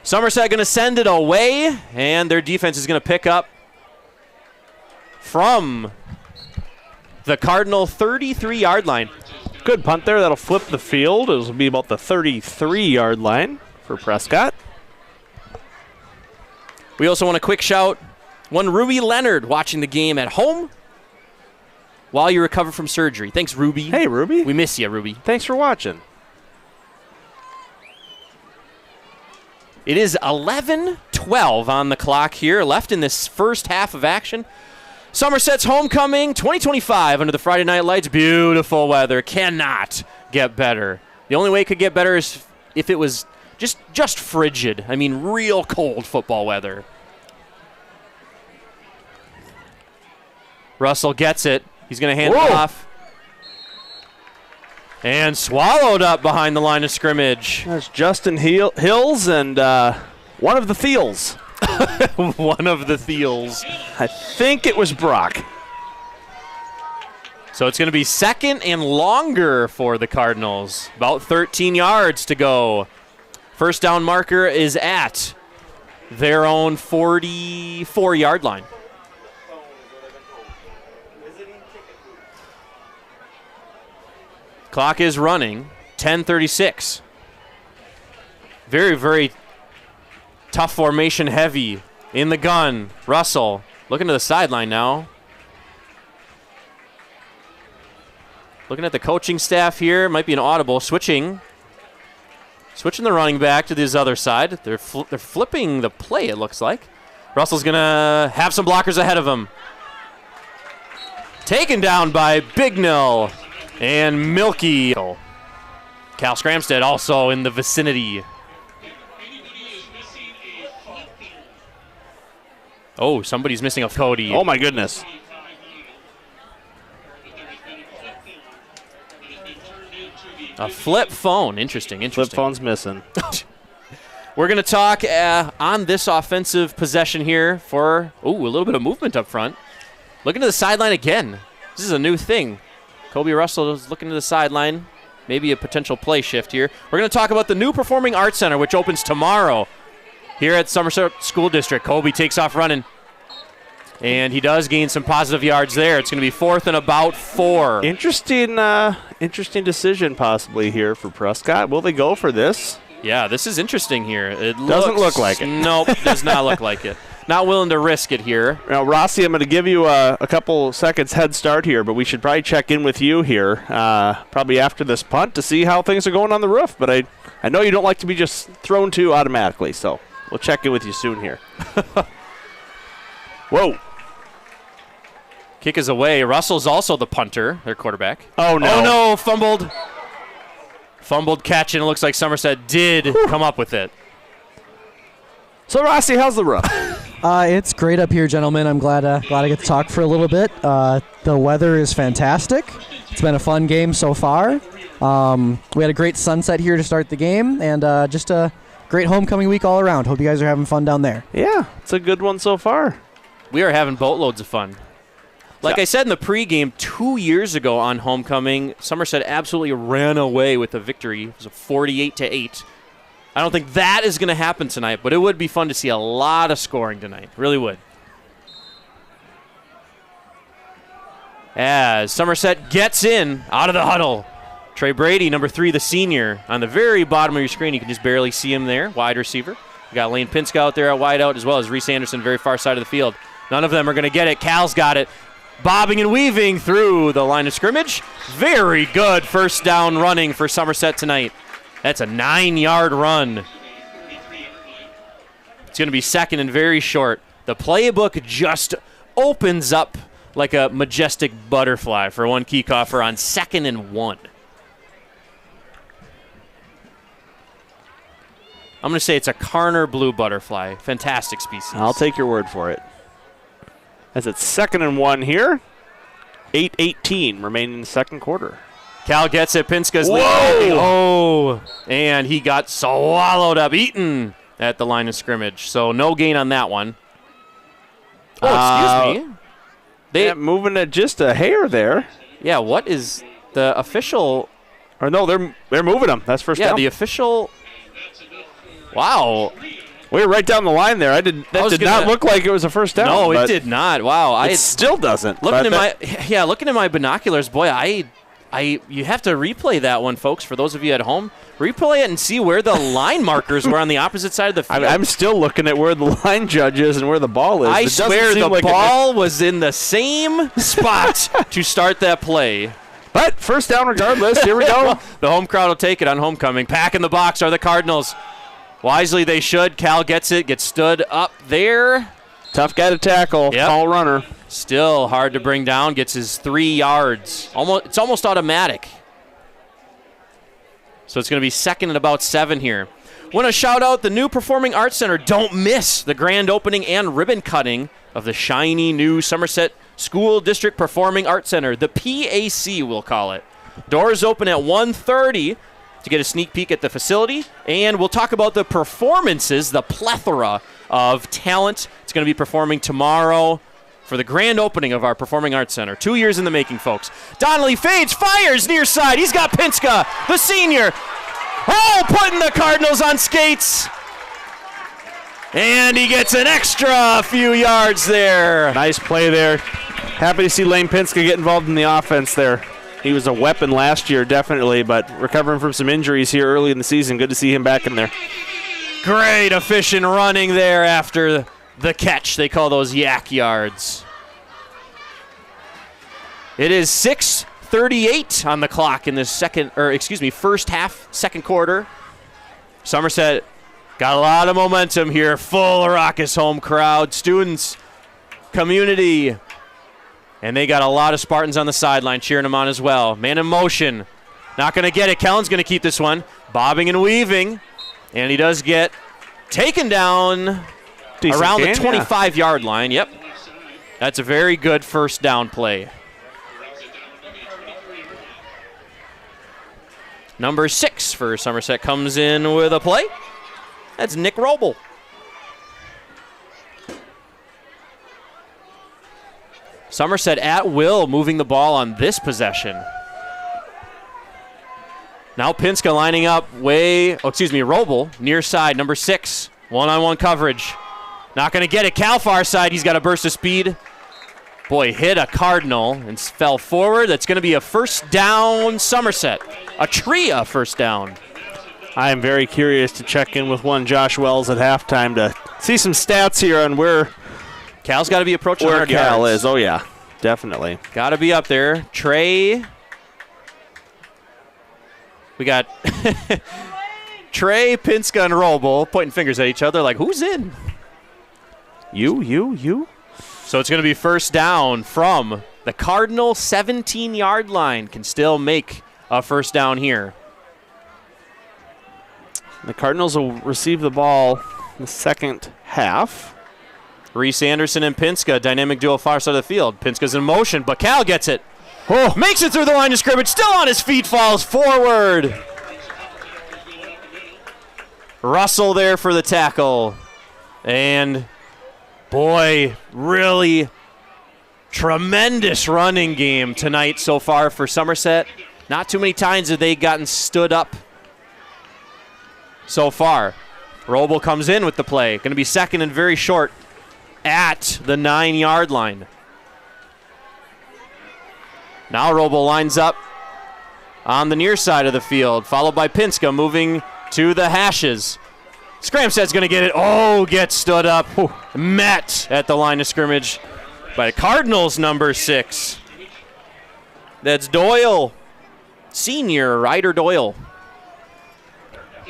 Somerset going to send it away, and their defense is going to pick up from the Cardinal 33-yard line. Good punt there. That'll flip the field. It'll be about the 33-yard line for Prescott. We also want a quick shout. One Ruby Leonard watching the game at home while you recover from surgery. Thanks, Ruby. Hey, Ruby. We miss you, Ruby. Thanks for watching. It is 11:12 on the clock here, left in this first half of action. Somerset's homecoming 2025 under the Friday night lights. Beautiful weather. Cannot get better. The only way it could get better is if it was just frigid. I mean, real cold football weather. Russell gets it. He's going to hand it off. And swallowed up behind the line of scrimmage. There's Justin Hills and one of the Thiels. One of the Thiels. I think it was Brock. So it's going to be second and longer for the Cardinals. About 13 yards to go. First down marker is at their own 44-yard line. Clock is running. 10:36. Very, very tough formation, heavy in the gun. Russell looking to the sideline now. Looking at the coaching staff here. Might be an audible. Switching the running back to this other side. They're flipping the play, it looks like. Russell's going to have some blockers ahead of him. Taken down by Bignell and Milky. Cal Scramstead also in the vicinity. Oh, somebody's missing a Cody. Oh, my goodness. A flip phone. Interesting. Flip phone's missing. We're going to talk on this offensive possession here for, a little bit of movement up front. Looking to the sideline again. This is a new thing. Kobe Russell is looking to the sideline. Maybe a potential play shift here. We're going to talk about the new Performing Arts Center, which opens tomorrow here at Somerset School District. Kobe takes off running. And he does gain some positive yards there. It's going to be 4th and about 4. Interesting decision possibly here for Prescott. Will they go for this? Yeah, this is interesting here. It doesn't look like it. Nope, does not look like it. Not willing to risk it here. Now, Rossi, I'm going to give you a couple seconds head start here, but we should probably check in with you here probably after this punt to see how things are going on the roof. But I know you don't like to be just thrown to automatically, so we'll check in with you soon here. Whoa. Kick is away. Russell's also the punter, their quarterback. Oh, no. Oh, no, fumbled. Fumbled catch, and it looks like Somerset did come up with it. So, Rossi, how's the roof? It's great up here, gentlemen. I'm glad I get to talk for a little bit. The weather is fantastic. It's been a fun game so far. We had a great sunset here to start the game, and just a great homecoming week all around. Hope you guys are having fun down there. Yeah, it's a good one so far. We are having boatloads of fun. Like Yeah. I said in the pregame 2 years ago on homecoming, Somerset absolutely ran away with a victory. It was a 48-8. I don't think that is going to happen tonight, but it would be fun to see a lot of scoring tonight. Really would. As Somerset gets in out of the huddle. Trey Brady, number 3, the senior. On the very bottom of your screen, you can just barely see him there, wide receiver. You got Lane Pinska out there at wide out, as well as Reese Anderson, very far side of the field. None of them are going to get it. Cal's got it. Bobbing and weaving through the line of scrimmage. Very good first down running for Somerset tonight. That's a 9-yard run. It's going to be second and very short. The playbook just opens up like a majestic butterfly for one kickoffer on 2nd and 1. I'm going to say it's a Carner blue butterfly. Fantastic species. I'll take your word for it. As it's 2nd and 1 here. 8:18 remaining in the second quarter. Cal gets it. Pinska's Whoa! leading. Oh, and he got swallowed up, eaten at the line of scrimmage. So no gain on that one. Oh, excuse me. Moving at just a hair there. Yeah, what is the official? Or no, they're moving them. That's first down. Yeah, the official. Wow. We were right down the line there. That did not look like it was a first down. No, it did not. Wow. It still doesn't. Looking at my binoculars, boy, you have to replay that one, folks, for those of you at home. Replay it and see where the line markers were on the opposite side of the field. I'm still looking at where the line judge is and where the ball is. I swear the ball was in the same spot to start that play. But first down regardless. Here we go. The home crowd will take it on homecoming. Pack in the box are the Cardinals. Wisely they should. Cal gets it, gets stood up there. Tough guy to tackle. Yep. Tall runner. Still hard to bring down. Gets his 3 yards. It's almost automatic. So it's going to be 2nd and about 7 here. Want to shout out the new Performing Arts Center. Don't miss the grand opening and ribbon cutting of the shiny new Somerset School District Performing Arts Center. The PAC, we'll call it. Doors open at 1:30 to get a sneak peek at the facility. And we'll talk about the performances, the plethora of talent. It's going to be performing tomorrow for the grand opening of our Performing Arts Center. 2 years in the making, folks. Donnelly fades, fires near side. He's got Pinska, the senior. Oh, putting the Cardinals on skates. And he gets an extra few yards there. Nice play there. Happy to see Lane Pinska get involved in the offense there. He was a weapon last year, definitely, but recovering from some injuries here early in the season. Good to see him back in there. Great efficient running there after the catch. They call those yak yards. It is 6:38 on the clock in this first half, second quarter. Somerset got a lot of momentum here. Full raucous home crowd, students, community. And they got a lot of Spartans on the sideline cheering them on as well. Man in motion. Not going to get it. Kellen's going to keep this one. Bobbing and weaving. And he does get taken down around the 25-yard line. Yep. That's a very good first down play. Number 6 for Somerset comes in with a play. That's Nick Roble. Somerset at will moving the ball on this possession. Now Pinska lining up Roble, near side, number 6. One-on-one coverage. Not going to get it. Cal far side, he's got a burst of speed. Boy, hit a Cardinal and fell forward. That's going to be a first down Somerset. A TRIA first down. I am very curious to check in with one Josh Wells at halftime to see some stats here on where Cal's got to be approaching where 100 Cal yards. is. Oh, yeah, definitely. Got to be up there. Trey. We got Trey, Pinska, and Roble pointing fingers at each other like, who's in? You. So it's going to be first down from the Cardinal 17-yard line. Can still make a first down here. The Cardinals will receive the ball in the second half. Reese Anderson and Pinska, dynamic duo far side of the field. Pinska's in motion, but Cal gets it. Oh, makes it through the line of scrimmage, still on his feet, falls forward. Russell there for the tackle. And, boy, really tremendous running game tonight so far for Somerset. Not too many times have they gotten stood up so far. Roble comes in with the play. Going to be second and very short at the 9-yard line. Now Roble lines up on the near side of the field, followed by Pinska moving to the hashes. Scramset's going to get it. Oh, gets stood up. Met at the line of scrimmage by Cardinals number 6. That's Doyle. Senior Ryder Doyle.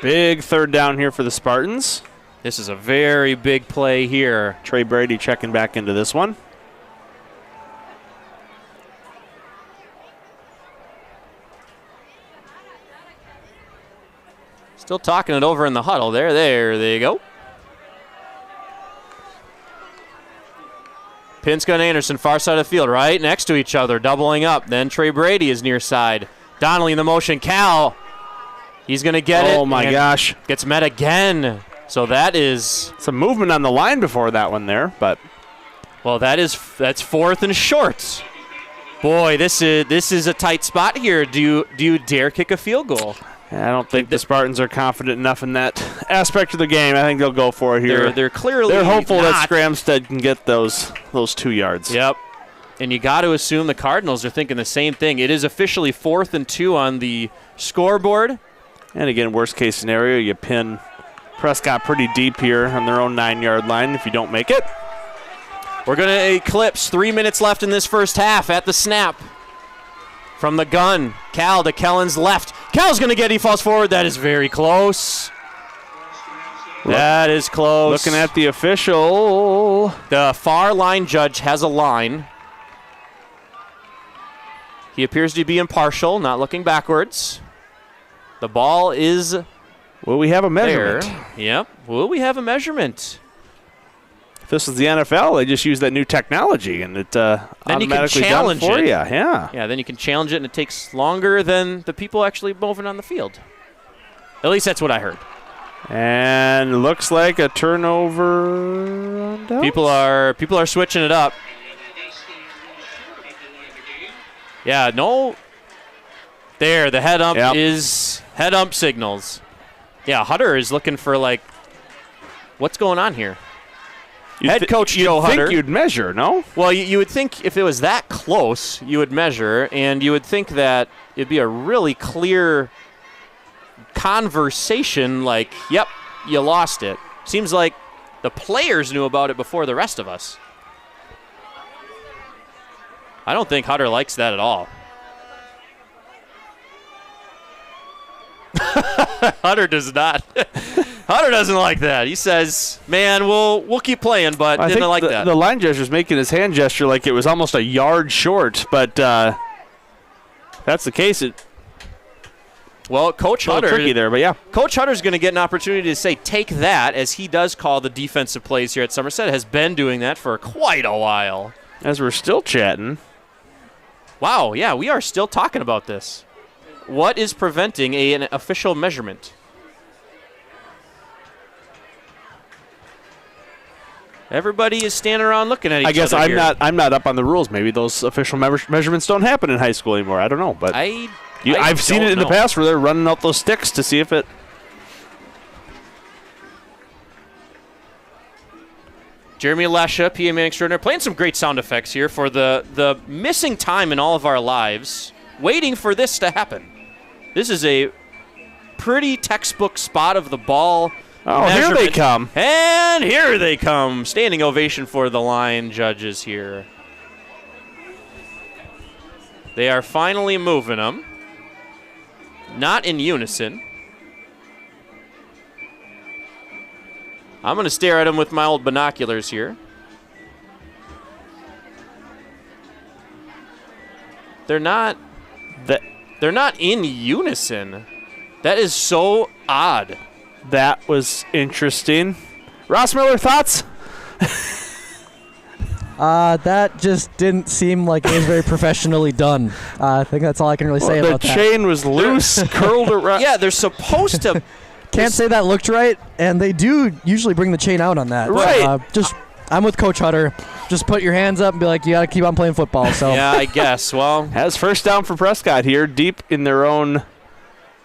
Big third down here for the Spartans. This is a very big play here. Trey Brady checking back into this one. Still talking it over in the huddle. There they go. Pinska and Anderson, far side of the field, right next to each other, doubling up. Then Trey Brady is near side. Donnelly in the motion. Cal, he's going to get it. Oh, my gosh. Gets met again. So that is some movement on the line before that one there, but well, that's fourth and short. Boy, this is a tight spot here. Do you dare kick a field goal? I don't think the Spartans are confident enough in that aspect of the game. I think they'll go for it here. They're clearly they're hopeful not. That Scramstead can get those 2 yards. Yep. And you got to assume the Cardinals are thinking the same thing. It is officially 4th and 2 on the scoreboard. And again, worst case scenario, you pin Prescott pretty deep here on their own 9-yard line if you don't make it. We're going to eclipse 3 minutes left in this first half at the snap. From the gun, Cal to Kellen's left. Cal's going to get it. He falls forward. That is very close. That is close. Looking at the official. The far line judge has a line. He appears to be impartial, not looking backwards. The ball is Will we have a measurement? there. Yep. Will we have a measurement? If this is the NFL, they just use that new technology, and it automatically done for you. Yeah. Yeah, then you can challenge it, and it takes longer than the people actually moving on the field. At least that's what I heard. And looks like a turnover on downs. People are switching it up. Yeah, no. There, the head ump is head ump signals. Yeah, Hutter is looking for what's going on here? Head coach Joe You'd Hutter. think you'd measure, no? Well, you would think if it was that close, you would measure, and you would think that it'd be a really clear conversation like, yep, you lost it. Seems like the players knew about it before the rest of us. I don't think Hutter likes that at all. Hutter does not. Hutter doesn't like that. He says, man, we'll keep playing, but I didn't think like that. The line gesture is making his hand gesture like it was almost a yard short, but that's the case. Well, Coach A little Hutter, tricky there, but yeah. Coach Hutter's going to get an opportunity to say, take that, as he does call the defensive plays here at Somerset. Has been doing that for quite a while. As we're still chatting. Wow, yeah, we are still talking about this. What is preventing an official measurement? Everybody is standing around looking at each other. I guess here. I'm not up on the rules. Maybe those official measurements don't happen in high school anymore. I don't know, but I've seen it in the past where they're running out those sticks to see if it. Jeremy Lesha, PA Man Extraordinaire, playing some great sound effects here for the missing time in all of our lives, waiting for this to happen. This is a pretty textbook spot of the ball. Oh, here they come. And here they come. Standing ovation for the line judges here. They are finally moving them. Not in unison. I'm going to stare at them with my old binoculars here. They're not in unison. That is so odd. That was interesting. Ross Miller, thoughts? That just didn't seem like it was very professionally done. I think that's all I can really say about that. The chain was loose, curled around. Yeah, they're supposed to. Can't say that looked right, and they do usually bring the chain out on that. Right. I'm with Coach Hutter. Just put your hands up and be like, you got to keep on playing football. So Yeah, I guess. Well, Has first down for Prescott here, deep in their own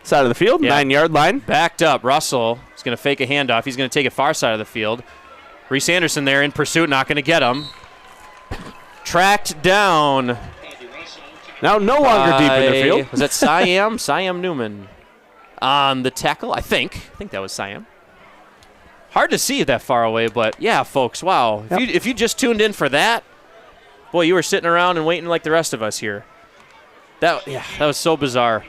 side of the field, Yeah. 9-yard line. backed up. Russell is going to fake a handoff. He's going to take it far side of the field. Reese Anderson there in pursuit, not going to get him. Tracked down. Now no longer deep in the field. Was that Siam? Siam Newman on the tackle, I think. I think that was Siam. Hard to see that far away, but yeah, folks, wow. Yep. If you just tuned in for that, boy, you were sitting around and waiting like the rest of us here. That was so bizarre.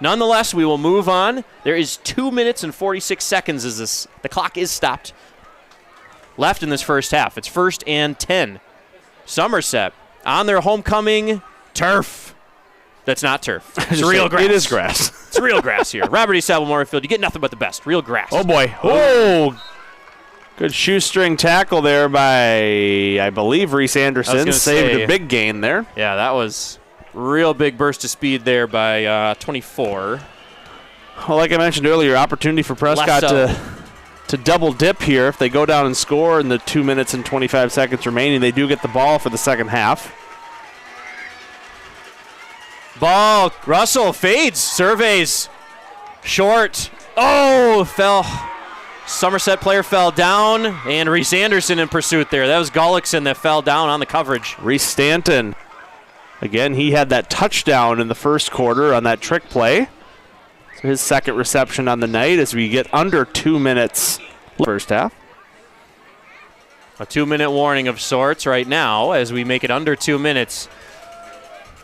Nonetheless, we will move on. There is 2 minutes and 46 seconds as the clock is stopped left in this first half. It's 1st and 10. Somerset on their homecoming turf. That's not turf. It's real grass. It is grass. It's real grass here. Robert E. Sable Memorial Field. You get nothing but the best. Real grass. Oh, boy. Oh, good shoestring tackle there by, I believe, Reese Anderson. Saved a big gain there. Yeah, that was real big burst of speed there by 24. Well, like I mentioned earlier, opportunity for Prescott to double dip here. If they go down and score in the 2 minutes and 25 seconds remaining, they do get the ball for the second half. Ball. Russell fades. Surveys. Short. Oh, fell. Somerset player fell down, and Reese Anderson in pursuit there. That was Gullickson that fell down on the coverage. Reese Stanton. Again, he had that touchdown in the first quarter on that trick play. So his second reception on the night as we get under 2 minutes first half. A 2-minute warning of sorts right now as we make it under 2 minutes.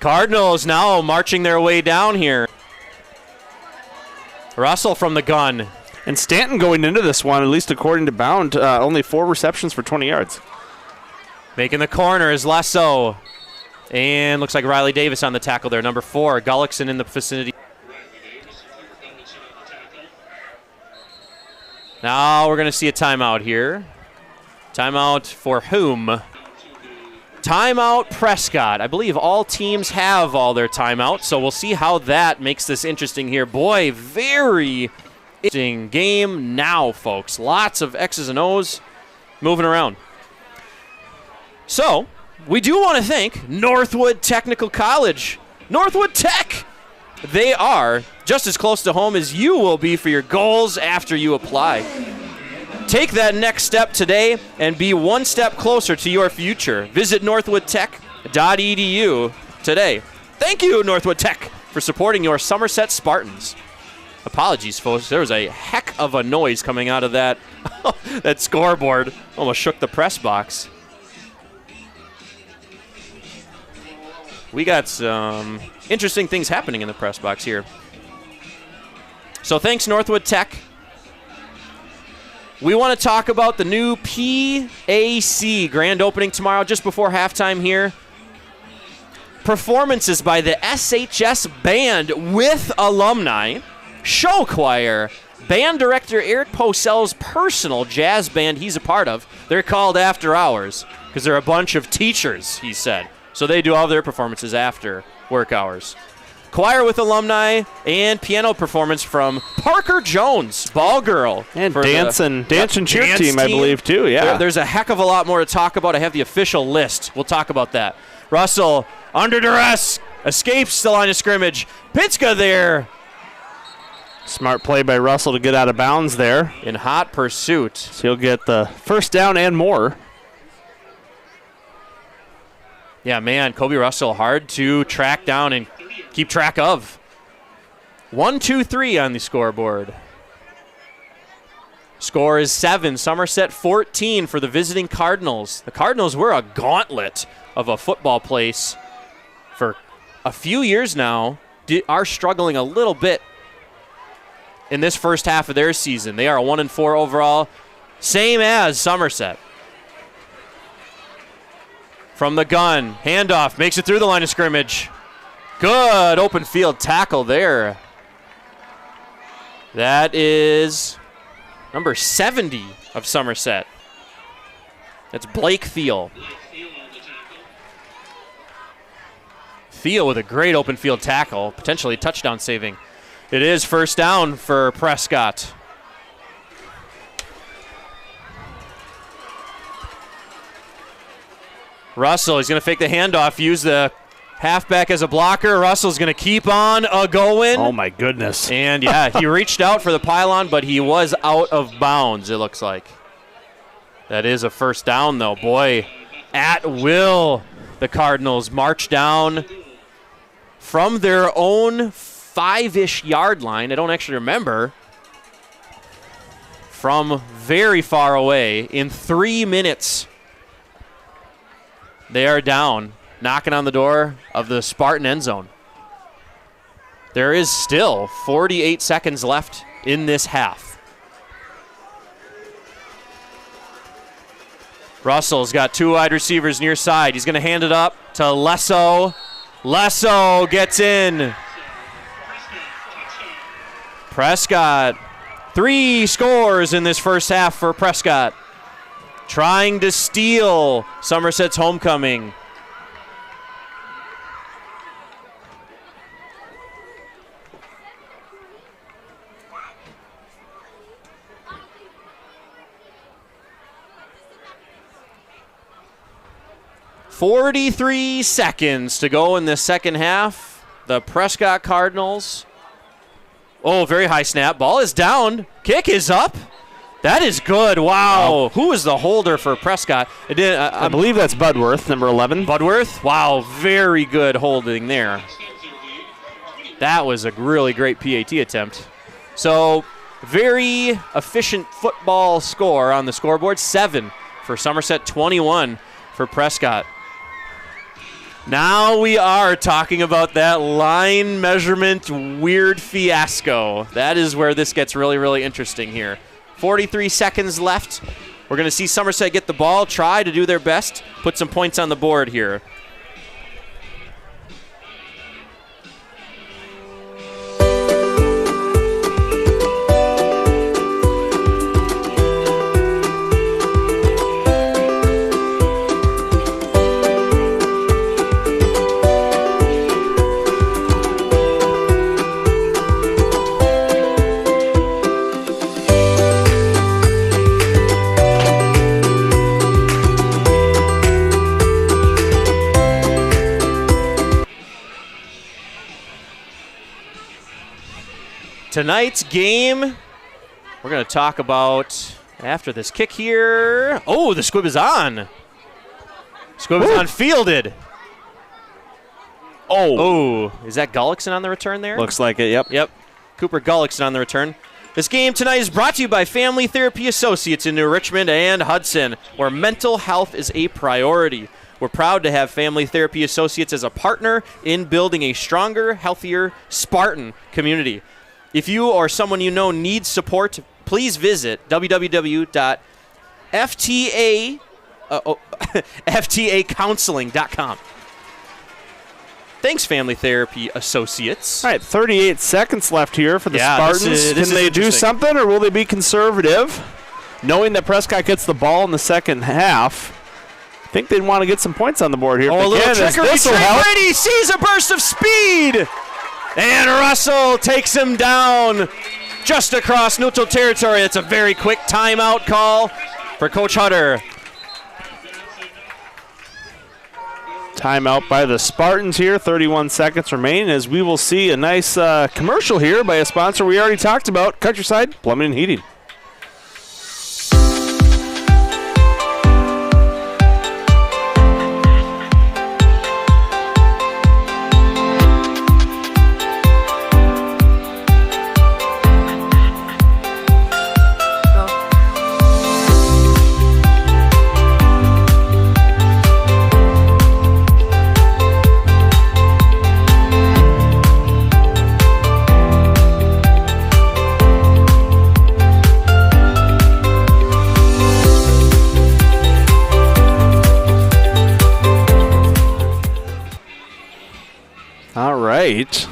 Cardinals now marching their way down here. Russell from the gun. And Stanton going into this one, at least according to Bound, only 4 receptions for 20 yards. Making the corner is Lasso. And looks like Riley Davis on the tackle there, number 4. Gullickson in the vicinity. Now we're going to see a timeout here. Timeout for whom? Timeout Prescott. I believe all teams have all their timeouts, so we'll see how that makes this interesting here. Boy, very interesting game now, folks. Lots of X's and O's moving around. So, we do want to thank Northwood Technical College. Northwood Tech! They are just as close to home as you will be for your goals after you apply. Take that next step today and be one step closer to your future. Visit northwoodtech.edu today. Thank you, Northwood Tech, for supporting your Somerset Spartans. Apologies, folks. There was a heck of a noise coming out of that, that scoreboard. Almost shook the press box. We got some interesting things happening in the press box here. So thanks, Northwood Tech. We want to talk about the new PAC grand opening tomorrow just before halftime here. Performances by the SHS Band with alumni, show choir, band director Eric Posell's personal jazz band he's a part of. They're called After Hours because they're a bunch of teachers, he said. So they do all their performances after work hours. Choir with alumni and piano performance from Parker Jones, ball girl. And dance and cheer team, I believe, too. Yeah. There's a heck of a lot more to talk about. I have the official list. We'll talk about that. Russell, under duress, escapes the line of scrimmage. Pitska there. Smart play by Russell to get out of bounds there. In hot pursuit. So he'll get the first down and more. Yeah, man, Kobe Russell, hard to track down and keep track of. 1-2-3 on the scoreboard. Score is 7. Somerset 14 for the visiting Cardinals. The Cardinals were a gauntlet of a football place for a few years now. Are struggling a little bit in this first half of their season. They are a 1-4 overall, same as Somerset. From the gun, handoff, makes it through the line of scrimmage. Good open field tackle there. That is number 70 of Somerset. That's Blake Thiel. Thiel with a great open field tackle, potentially touchdown saving. It is first down for Prescott. Russell, he's going to fake the handoff, use the halfback as a blocker. Russell's going to keep on going. Oh, my goodness. And, yeah, he reached out for the pylon, but he was out of bounds, it looks like. That is a first down, though. Boy, at will, the Cardinals march down from their own 5-ish yard line. I don't actually remember. From very far away in 3 minutes. They are down, knocking on the door of the Spartan end zone. There is still 48 seconds left in this half. Russell's got 2 wide receivers near side. He's going to hand it up to Lesso. Lesso gets in. Prescott, 3 scores in this first half for Prescott. Trying to steal Somerset's homecoming. "43 seconds to go in the second half. The Prescott Cardinals. Oh, very high snap. Ball is down. Kick is up. That is good. Wow. Who is the holder for Prescott? I believe that's Budworth, number 11. Budworth? Wow, very good holding there. That was a really great PAT attempt. So, very efficient football score on the scoreboard. 7 for Somerset, 21 for Prescott. Now we are talking about that line measurement weird fiasco. That is where this gets really, really interesting here. 43 seconds left. We're going to see Somerset get the ball, try to do their best, put some points on the board here. Tonight's game, we're going to talk about After this kick here. Oh, the squib is on. Squib is on fielded. Oh, is that Gullickson on the return there? Looks like it, yep. Yep. Cooper Gullickson on the return. This game tonight is brought to you by Family Therapy Associates in New Richmond and Hudson, where mental health is a priority. We're proud to have Family Therapy Associates as a partner in building a stronger, healthier Spartan community. If you or someone you know needs support, please visit FTAcounseling.com. Thanks, Family Therapy Associates. All right, 38 seconds left here for the Spartans. This Can they do something, or will they be conservative? Knowing that Prescott gets the ball in the second half, I think they'd want to get some points on the board here. Oh, a little trickery. Trey Brady sees a burst of speed. And Russell takes him down just across neutral territory. It's a very quick timeout call for Coach Hutter. Timeout by the Spartans here. 31 seconds remain as we will see a nice commercial here by a sponsor we already talked about, Countryside Plumbing and Heating. All right.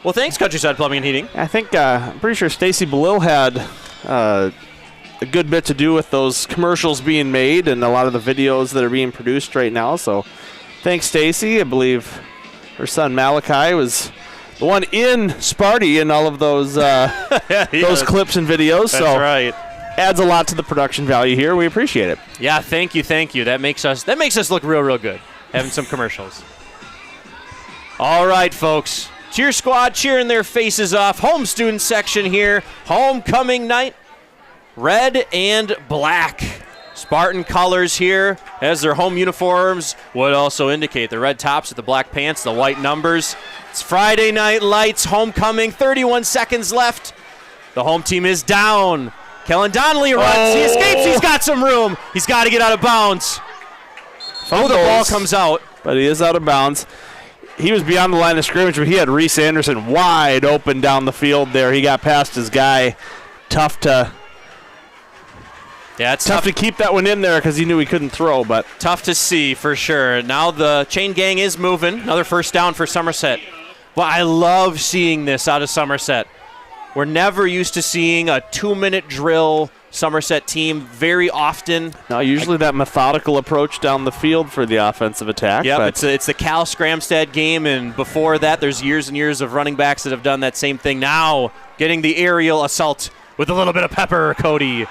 Well, thanks, Countryside Plumbing and Heating. I think I'm pretty sure Stacy Belil had a good bit to do with those commercials being made and a lot of the videos that are being produced right now. So thanks, Stacy. I believe her son Malachi was the one in Sparty in all of those those clips and videos. That's so right. Adds a lot to the production value here. We appreciate it. Yeah, thank you. That makes us look real good, having some commercials. All right, folks. Cheer squad cheering their faces off. Home student section here. Homecoming night. Red and black. Spartan colors here as their home uniforms would also indicate. The red tops with the black pants, the white numbers. It's Friday Night Lights. Homecoming. 31 seconds left. The home team is down. Kellen Donnelly runs. He escapes. He's got some room. He's got to get out of bounds. Oh, the ball comes out. But he is out of bounds. He was beyond the line of scrimmage, but he had Reese Anderson wide open down the field there. He got past his guy. Tough to keep that one in there because he knew he couldn't throw. But tough to see for sure. Now the chain gang is moving. Another first down for Somerset. Well, I love seeing this out of Somerset. We're never used to seeing a 2-minute drill Somerset team very often. Now, usually that methodical approach down the field for the offensive attack. Yeah, it's the Cal Scramstad game, and before that, there's years and years of running backs that have done that same thing. Now, getting the aerial assault with a little bit of pepper, Cody.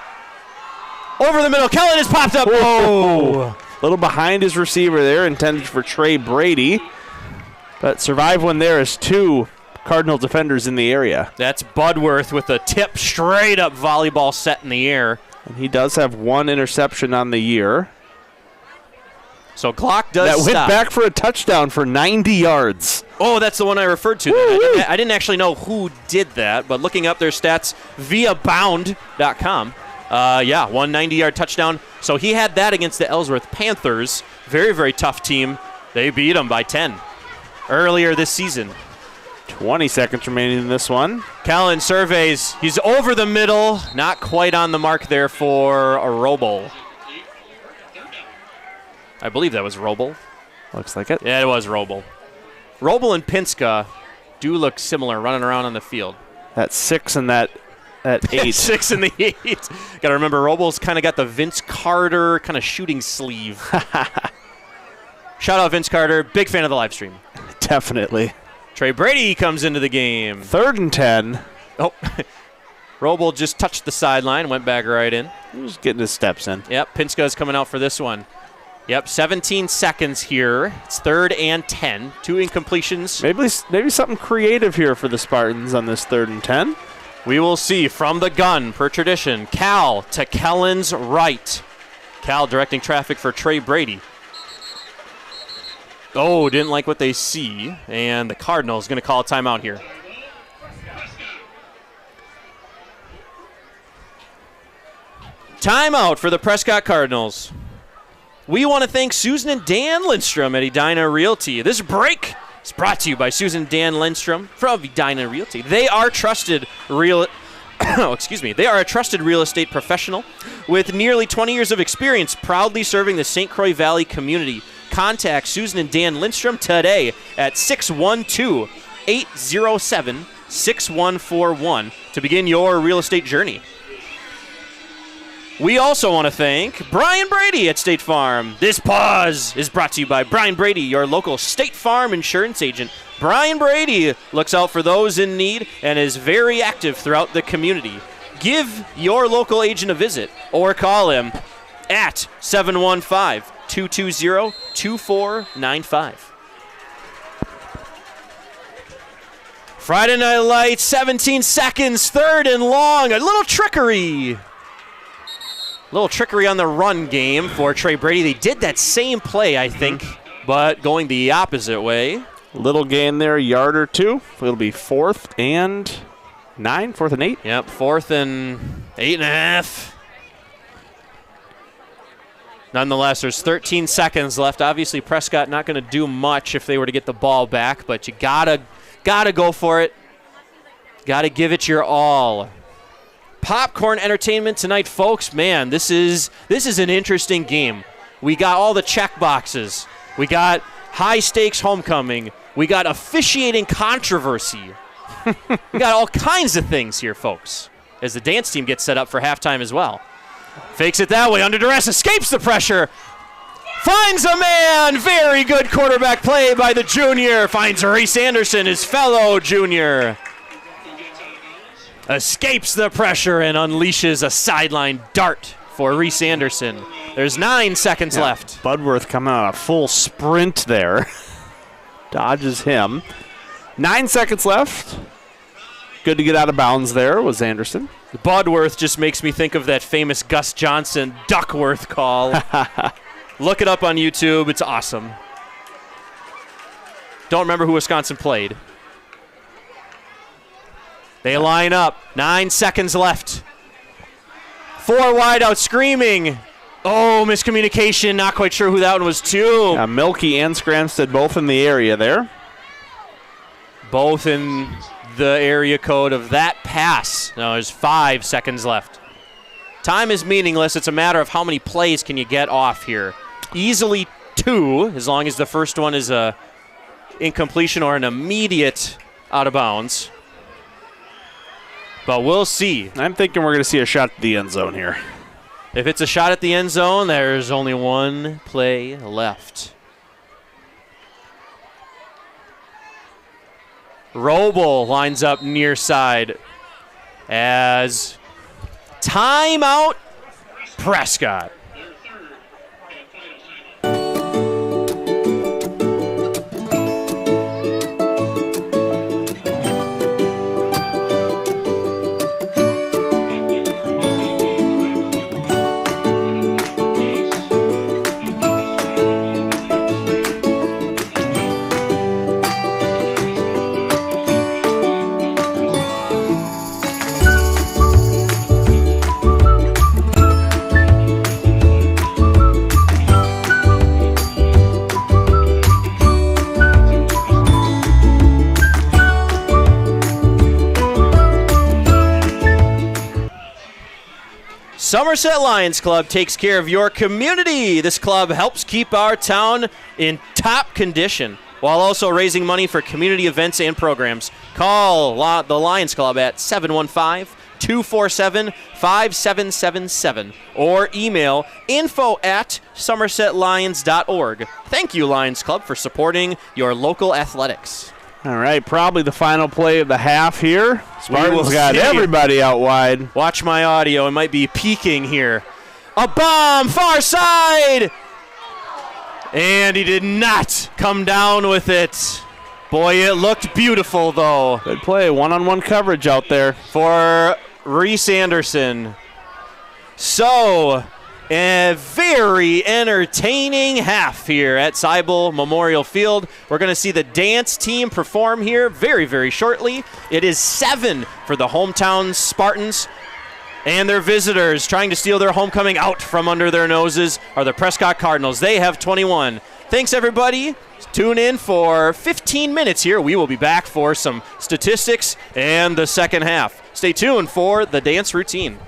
Over the middle, Kellen has popped up. Whoa! A little behind his receiver there, intended for Trey Brady. But survive when there is two Cardinal defenders in the area. That's Budworth with a tip straight up volleyball set in the air. And he does have one interception on the year. So clock does stop. That went back for a touchdown for 90 yards. Oh, that's the one I referred to. I didn't actually know who did that, but looking up their stats via bound.com, 190-yard touchdown. So he had that against the Ellsworth Panthers. Very, very tough team. They beat them by 10 earlier this season. 20 seconds remaining in this one. Callan surveys. He's over the middle. Not quite on the mark there for a Roble. I believe that was Roble. Looks like it. Yeah, it was Roble. Roble and Pinska do look similar running around on the field. That 6 and that 8. 6 and the 8. Got to remember, Roble's kind of got the Vince Carter kind of shooting sleeve. Shout out Vince Carter. Big fan of the live stream. Definitely. Trey Brady comes into the game. 3rd and 10. Oh, Roble just touched the sideline, went back right in. He was getting his steps in. Yep, Pinska's coming out for this one. Yep, 17 seconds here. It's 3rd and 10. 2 incompletions. Maybe something creative here for the Spartans on this 3rd and 10. We will see from the gun, per tradition. Cal to Kellen's right. Cal directing traffic for Trey Brady. Oh, didn't like what they see. And the Cardinals going to call a timeout here. Timeout for the Prescott Cardinals. We want to thank Susan and Dan Lindstrom at Edina Realty. This break is brought to you by Susan and Dan Lindstrom from Edina Realty. They are trusted They are a trusted real estate professional with nearly 20 years of experience, proudly serving the St. Croix Valley community. Contact Susan and Dan Lindstrom today at 612-807-6141 to begin your real estate journey. We also want to thank Brian Brady at State Farm. This pause is brought to you by Brian Brady, your local State Farm insurance agent. Brian Brady looks out for those in need and is very active throughout the community. Give your local agent a visit or call him at 715-220-2495. Friday Night Lights, 17 seconds, third and long. A little trickery. Little trickery on the run game for Trey Brady. They did that same play, I think, but going the opposite way. Little gain there, yard or two. It'll be 4th and 9, 4th and 8. Yep, 4th and 8.5. Nonetheless, there's 13 seconds left. Obviously, Prescott not going to do much if they were to get the ball back, but you gotta go for it. Gotta give it your all. Popcorn entertainment tonight, folks. Man, this is an interesting game. We got all the check boxes. We got high stakes homecoming. We got officiating controversy. We got all kinds of things here, folks, as the dance team gets set up for halftime as well. Fakes it that way, under duress, escapes the pressure. Finds a man. Very good quarterback play by the junior. Finds Reese Anderson, his fellow junior. Escapes the pressure and unleashes a sideline dart for Reese Anderson. There's 9 seconds left. Budworth coming on a full sprint there. Dodges him. 9 seconds left. Good to get out of bounds there was Anderson. Budworth just makes me think of that famous Gus Johnson Duckworth call. Look it up on YouTube. It's awesome. Don't remember who Wisconsin played. They line up. 9 seconds left. 4 wide out screaming. Oh, miscommunication. Not quite sure who that one was to. Yeah, Milky and Scramstead both in the area there. Both in the area code of that pass. No, there's 5 seconds left. Time is meaningless. It's a matter of how many plays can you get off here. Easily 2, as long as the first one is a incompletion or an immediate out of bounds. But we'll see. I'm thinking we're going to see a shot at the end zone here. If it's a shot at the end zone, there's only 1 play left. Roble lines up near side as timeout Prescott. Somerset Lions Club takes care of your community. This club helps keep our town in top condition while also raising money for community events and programs. Call the Lions Club at 715-247-5777 or email info@somersetlions.org. Thank you, Lions Club, for supporting your local athletics. All right, probably the final play of the half here. Spartan's got everybody out wide. Watch my audio. It might be peaking here. A bomb, far side! And he did not come down with it. Boy, it looked beautiful, though, Good play. One-on-one coverage out there. for Reese Anderson. So, a very entertaining half here at Seibel Memorial Field. We're going to see the dance team perform here very, very shortly. It is 7 for the hometown Spartans. And their visitors trying to steal their homecoming out from under their noses are the Prescott Cardinals. They have 21. Thanks, everybody. Tune in for 15 minutes here. We will be back for some statistics and the second half. Stay tuned for the dance routine.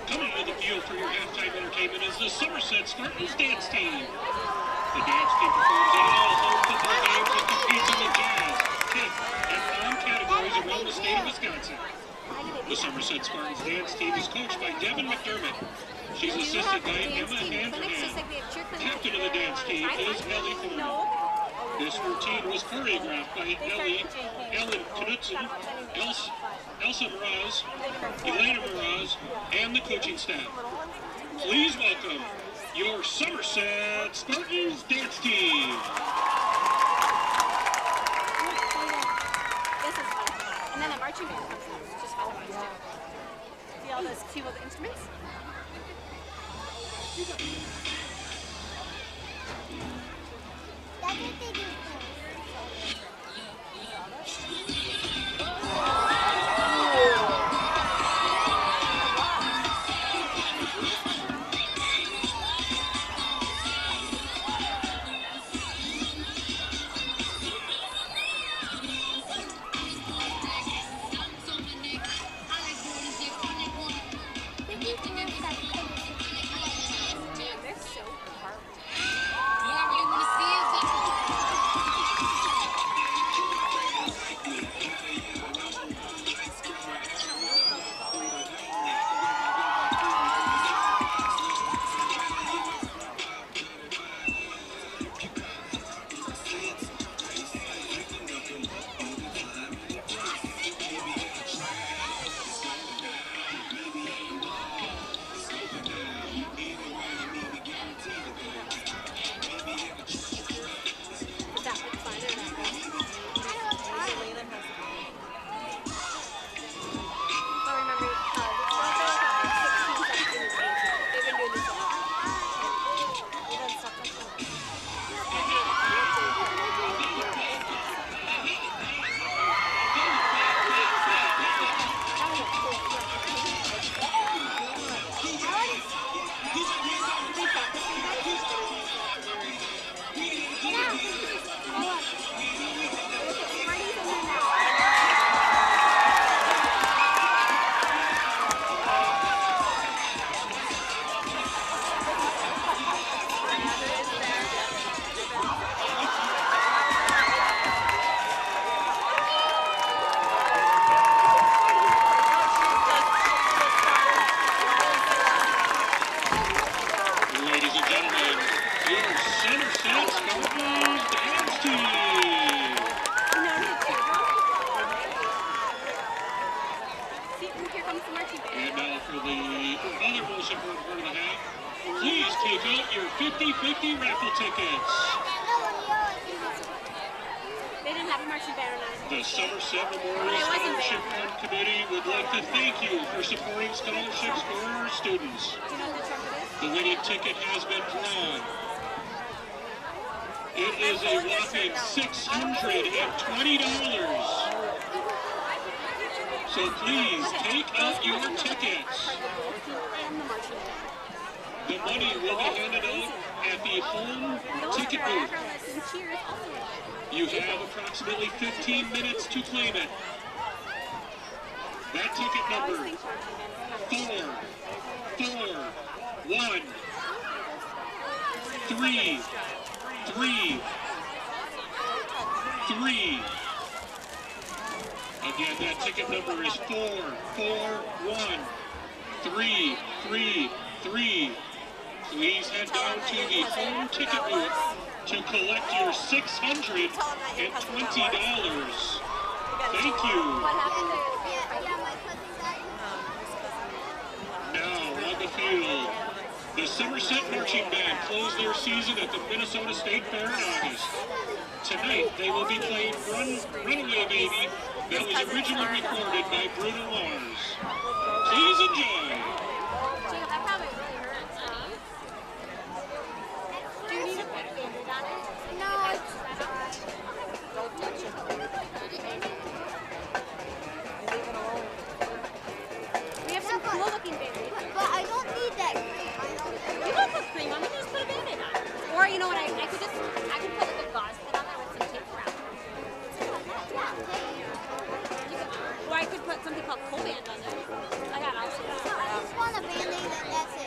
Coming to the field for your halftime entertainment is the Somerset Spartans dance team. The dance team performs at all home football games and competes in the jazz, hip, and prom categories around the state of Wisconsin. The Somerset Spartans dance team is coached by Devin McDermott. She's assisted by Emma Handrahan. Captain of the dance team is Ellie Foreman. This routine was choreographed by Ellen Knudsen, Elsa Mraz, Elena Mraz, and the coaching staff. Please welcome your Somerset Spartans dance team. This is fun. And then the marching band comes out, which is fun to watch too. See all those cute little instruments? And now for the other most important part of the half, please take out your 50-50 raffle tickets. They didn't have a marching band or not. The Somerset Memorial Scholarship Fund Committee would like to thank you for supporting scholarships for our students. Do you know what the trumpet is? The winning ticket has been drawn. It is a whopping $620. So please take out your tickets. The money will be handed out at the home ticket booth. You have approximately 15 minutes to claim it. That ticket number, 441-3. Again, that ticket number is 441-333. Please head down to the home ticket booth to collect your $620. Thank you. Now on the field, the Somerset Marching Band closed their season at the Minnesota State Fair in August. Tonight, they will be playing Runaway Baby that was originally recorded by Bruno Mars. Please enjoy. We have some cool looking Band-Aids. But I don't need that cream. You don't put cream on it, just put a Band-Aid on it. Or you know what, I could put like a gauze pin on there with some tape around. Or I could put something called Cold-Band on there. I got all of that. I just want a Band-Aid and that's it.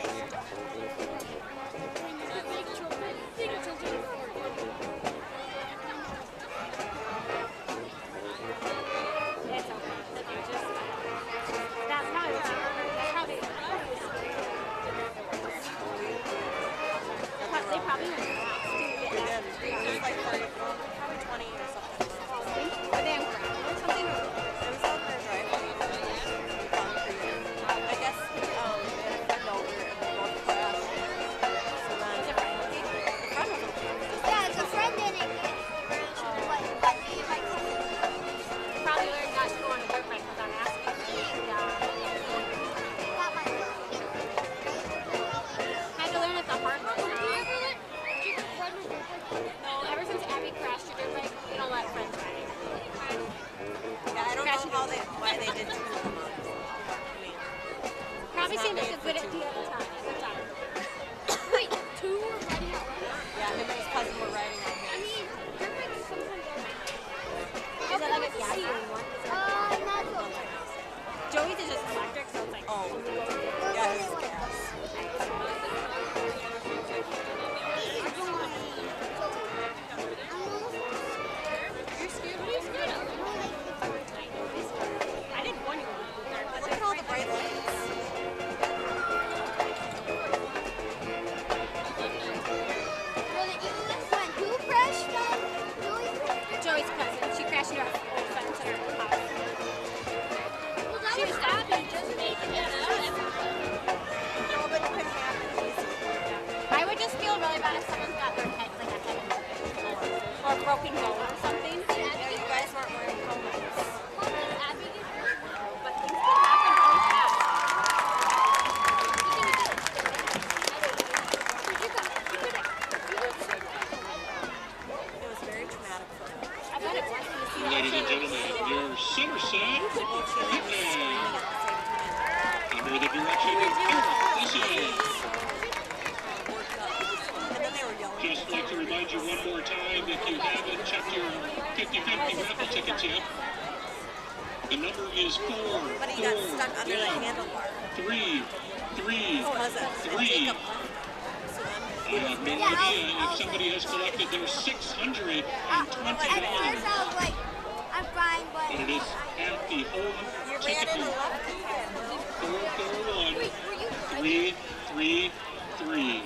Ladies and gentlemen, your Somerset Pregame, under the direction of Just like to remind you one more time, if you haven't checked your 50-50 raffle tickets yet, the number is 4, But he got stuck under the handlebar. 3. I have no idea if somebody has collected their $620. At first I was like, I'm fine, but But it is at the home You ticket ran in a booth. left hand. 441-333.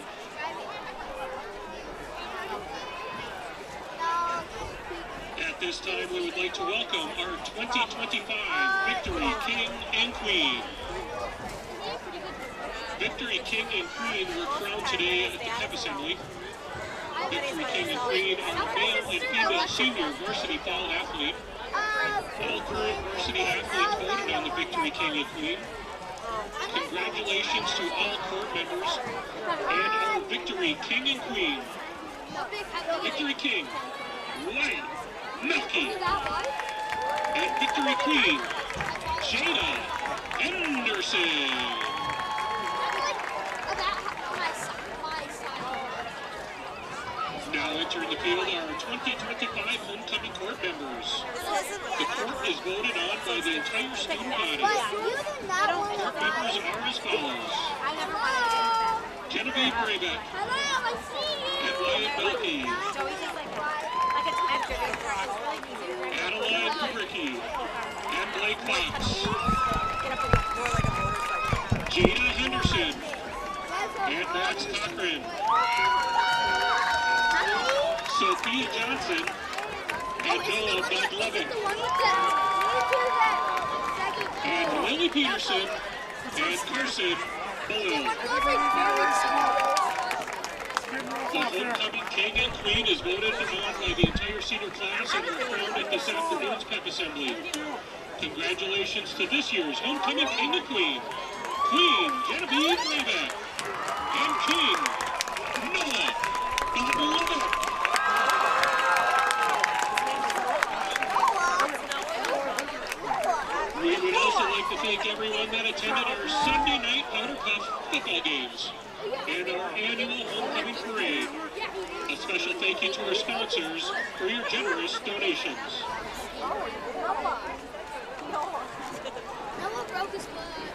At this time, we would like to welcome our 2025 Victory King and Queen. Victory King and Queen were crowned today at the Pep Assembly. Victory King and Queen are male and female senior varsity fall athlete. All current varsity athletes voted on the Victory King and Queen. Congratulations to all court members and our Victory King and Queen. Victory King, White, Milky. And Victory Queen, Jada Henderson. Now entering the field are 2025 homecoming court members. The court is voted on by the entire student body. Court members are as follows. Genevieve Braybeck and Wyatt Milky. Adeline Kubricki and Blake Fox. Jada Henderson and Max Cochran. Sophia Johnson and Noah Budlovin. And Lily Peterson and Kirsten Blue. The homecoming king and queen is voted on by the entire senior class and were crowned at this afternoon's pep assembly. Congratulations to this year's homecoming king and queen. Queen Genevieve Braybeck and King Noah Budlovin. We would also like to thank everyone that attended our Sunday night Powder Puff football games and our annual homecoming parade. A special thank you to our sponsors for your generous donations. Noah broke his foot.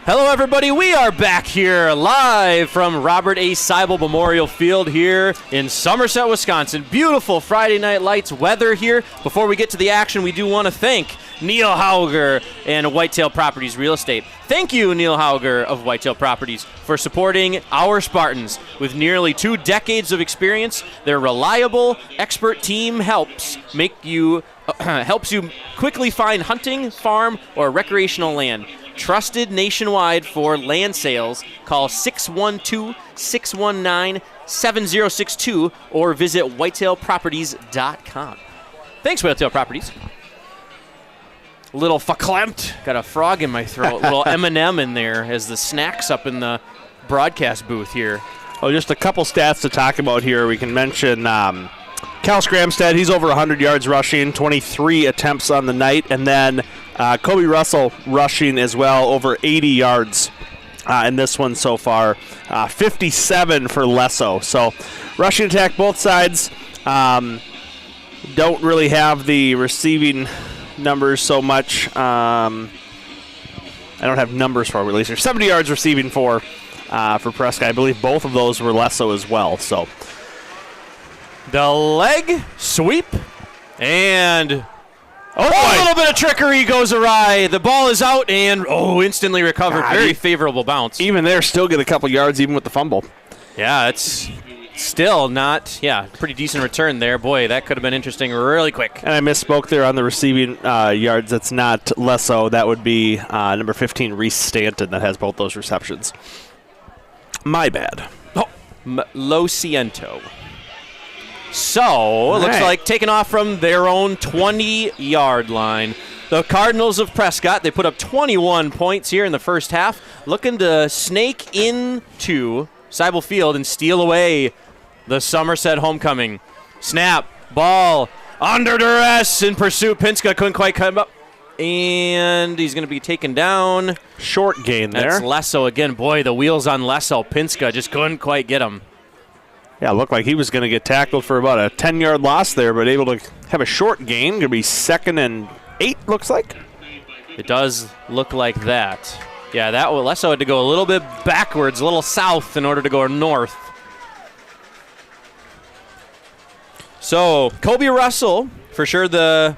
Hello, everybody. We are back here live from Robert A. Seibel Memorial Field here in Somerset, Wisconsin. Beautiful Friday Night Lights weather here. Before we get to the action, we do want to thank Neil Hauger and Whitetail Properties Real Estate. Thank you, Neil Hauger of Whitetail Properties, for supporting our Spartans. With nearly 2 decades of experience, their reliable, expert team helps you quickly find hunting, farm, or recreational land. Trusted nationwide for land sales. Call 612-619-7062 or visit whitetailproperties.com. Thanks, Whitetail Properties. Little verklempt. Got a frog in my throat. Little M&M in there as the snacks up in the broadcast booth here. Oh, just a couple stats to talk about here. We can mention Cal Scramstead. He's over 100 yards rushing, 23 attempts on the night. And then Kobe Russell rushing as well, over 80 yards in this one so far. 57 for Lesso. So rushing attack both sides. Don't really have the receiving numbers so much. I don't have numbers for releaser. 70 yards receiving for Prescott. I believe both of those were Lesso as well. So the leg sweep and a little bit of trickery goes awry. The ball is out and instantly recovered. Very favorable bounce. Even there, still get a couple yards even with the fumble. Yeah, it's still not, pretty decent return there. Boy, that could have been interesting really quick. And I misspoke there on the receiving yards. That's not Lesso. That would be number 15, Reese Stanton, that has both those receptions. My bad. Lo Ciento. So, it looks like taking off from their own 20-yard line. The Cardinals of Prescott, they put up 21 points here in the first half, looking to snake into Seibel Field and steal away the Somerset homecoming. Snap, ball, under duress, in pursuit. Pinska couldn't quite come up, and he's going to be taken down. Short gain there. That's Lesso again. Boy, the wheels on Lesso. Pinska just couldn't quite get him. Yeah, it looked like he was going to get tackled for about a 10-yard loss there, but able to have a short gain. Going to be 2nd and 8, looks like. It does look like that. Yeah, that Lesso had to go a little bit backwards, a little south in order to go north. So, Kobe Russell, for sure the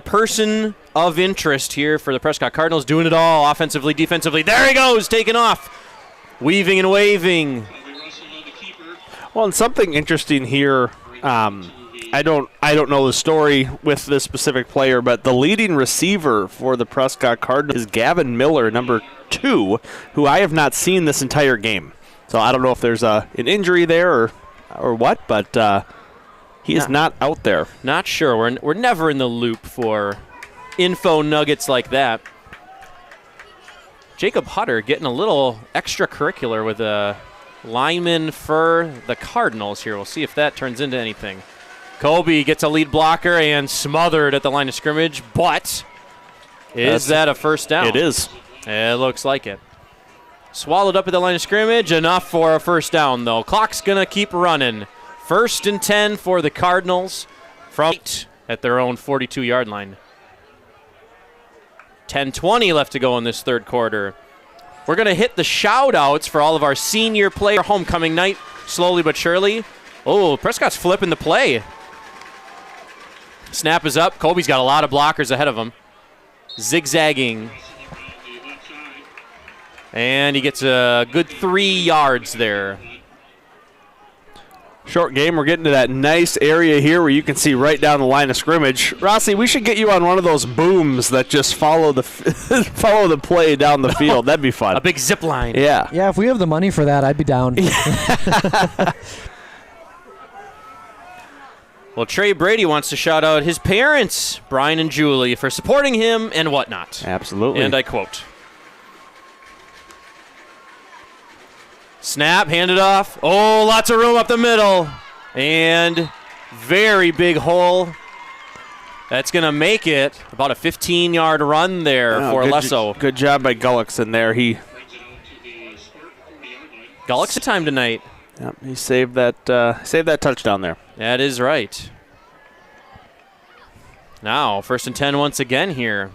person of interest here for the Prescott Cardinals, doing it all offensively, defensively. There he goes, taking off, weaving and waving. Well, and something interesting here, I don't know the story with this specific player, but the leading receiver for the Prescott Cardinals is Gavin Miller, number 2, who I have not seen this entire game. So I don't know if there's an injury there or what, but he is not out there. Not sure. We're never in the loop for info nuggets like that. Jacob Hutter getting a little extracurricular with a lineman for the Cardinals here. We'll see if that turns into anything. Kobe gets a lead blocker and smothered at the line of scrimmage, but is that a first down? It is. It looks like it. Swallowed up at the line of scrimmage, enough for a first down, though. Clock's going to keep running. 1st and 10 for the Cardinals from at their own 42-yard line. 10:20 left to go in this third quarter. We're going to hit the shout-outs for all of our senior player homecoming night, slowly but surely. Oh, Prescott's flipping the play. Snap is up. Kobe's got a lot of blockers ahead of him. Zigzagging. And he gets a good 3 yards there. Short game. We're getting to that nice area here where you can see right down the line of scrimmage. Rossi, we should get you on one of those booms that just follow the follow the play down the field. That'd be fun. A big zip line. Yeah. Yeah, if we have the money for that, I'd be down. Well, Trey Brady wants to shout out his parents, Brian and Julie, for supporting him and whatnot. Absolutely. And I quote. Snap, handed off. Oh, lots of room up the middle. And very big hole. That's going to make it about a 15-yard run there for Lesso. Good job by Gullickson there. Gullick's a time tonight. Yep, he saved that touchdown there. That is right. Now, 1st and 10 once again here.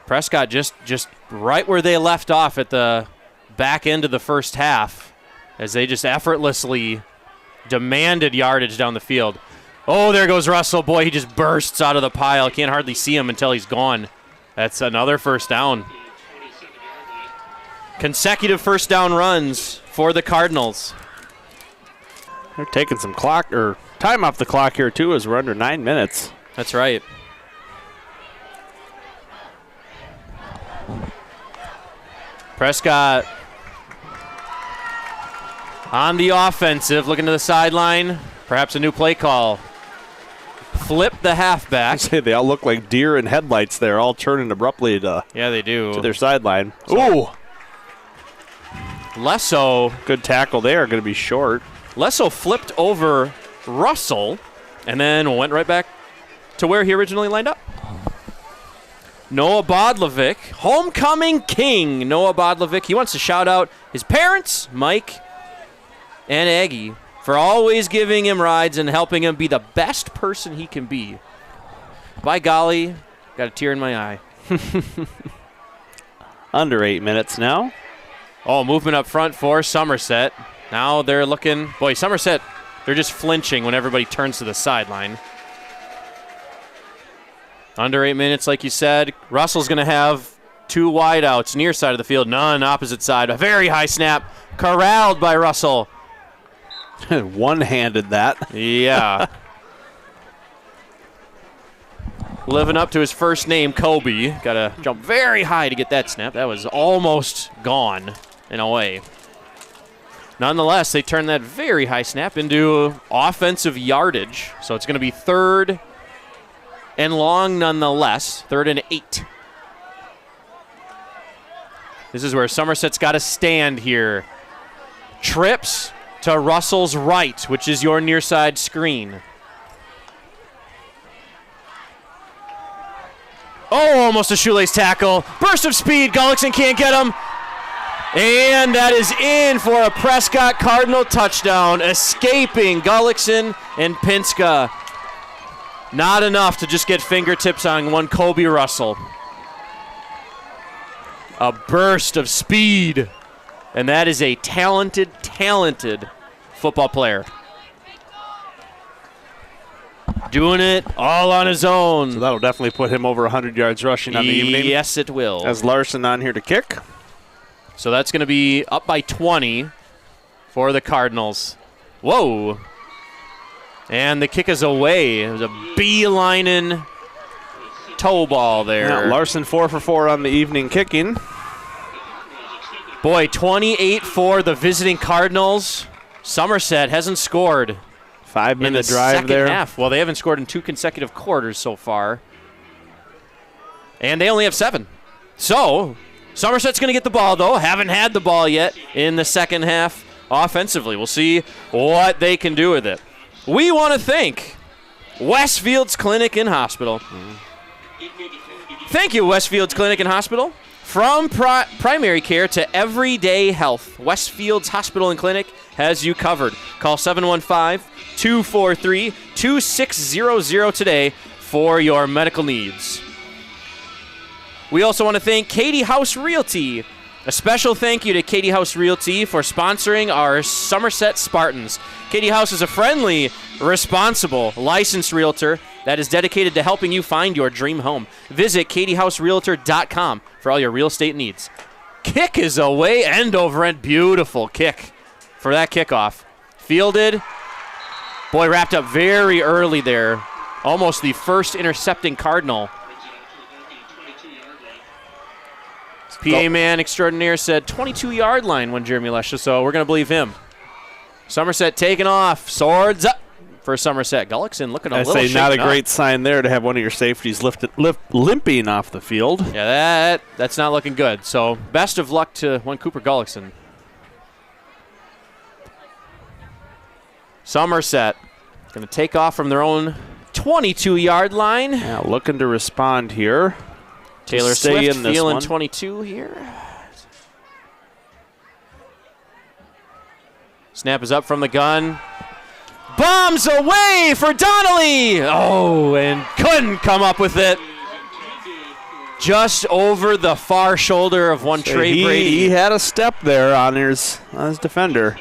Prescott just right where they left off at the back end of the first half as they just effortlessly demanded yardage down the field. Oh, there goes Russell. Boy, he just bursts out of the pile. Can't hardly see him until he's gone. That's another first down. Consecutive first down runs for the Cardinals. They're taking some clock or time off the clock here, too, as we're under 9 minutes. That's right. Prescott on the offensive, looking to the sideline. Perhaps a new play call. Flip the halfback. They all look like deer in headlights there, all turning abruptly to they do. To their sideline. Ooh! Lesso. Good tackle there, going to be short. Lesso flipped over Russell and then went right back to where he originally lined up. Noah Bodlovic, homecoming king. Noah Bodlovic, he wants to shout out his parents, Mike and Aggie, for always giving him rides and helping him be the best person he can be. By golly, got a tear in my eye. Under 8 minutes now. Oh, movement up front for Somerset. Now they're looking. Boy, Somerset, they're just flinching when everybody turns to the sideline. Under 8 minutes, like you said. Russell's going to have 2 wideouts, near side of the field, none opposite side. A very high snap, corralled by Russell. One-handed that. Yeah. Living up to his first name, Kobe. Got to jump very high to get that snap. That was almost gone in a way. Nonetheless, they turned that very high snap into offensive yardage. So it's going to be 3rd and long nonetheless. 3rd and 8. This is where Somerset's got to stand here. Trips to Russell's right, which is your near side screen. Oh, almost a shoelace tackle. Burst of speed. Gullickson can't get him. And that is in for a Prescott Cardinal touchdown, escaping Gullickson and Pinska. Not enough to just get fingertips on one Kobe Russell. A burst of speed. And that is a talented football player. Doing it all on his own. So that'll definitely put him over 100 yards rushing on the evening. Yes, it will. As Larson on here to kick. So that's going to be up by 20 for the Cardinals. Whoa. And the kick is away. It was a beelining toe ball there. Yeah, Larson 4 for 4 on the evening kicking. Boy, 28 for the visiting Cardinals. Somerset hasn't scored. 5-minute drive there. Half. Well, they haven't scored in 2 consecutive quarters so far. And they only have 7. So, Somerset's going to get the ball, though. Haven't had the ball yet in the second half offensively. We'll see what they can do with it. We want to thank Westfield's Clinic and Hospital. Thank you, Westfield's Clinic and Hospital. From primary care to everyday health, Westfield's Hospital and Clinic has you covered. Call 715-243-2600 today for your medical needs. We also want to thank Katie House Realty. A special thank you to Katie House Realty for sponsoring our Somerset Spartans. Katie House is a friendly, responsible, licensed realtor that is dedicated to helping you find your dream home. Visit KatieHouseRealtor.com for all your real estate needs. Kick is away, end over end. Beautiful kick for that kickoff. Fielded. Boy, wrapped up very early there. Almost the first intercepting Cardinal. PA man extraordinaire said 22-yard line when Jeremy Lesha, so we're going to believe him. Somerset taking off. Swords up for Somerset. Gullickson looking a little shaken not a up. great sign there to have one of your safeties limping off the field. Yeah, that's not looking good. So best of luck to one Cooper Gullickson. Somerset going to take off from their own 22-yard line. Yeah, looking to respond here. Taylor stay Swift in this feeling one. 22 here. Snap is up from the gun. Bombs away for Donnelly. Oh, and couldn't come up with it. just over the far shoulder of one Trey Brady. He had a step there on his defender.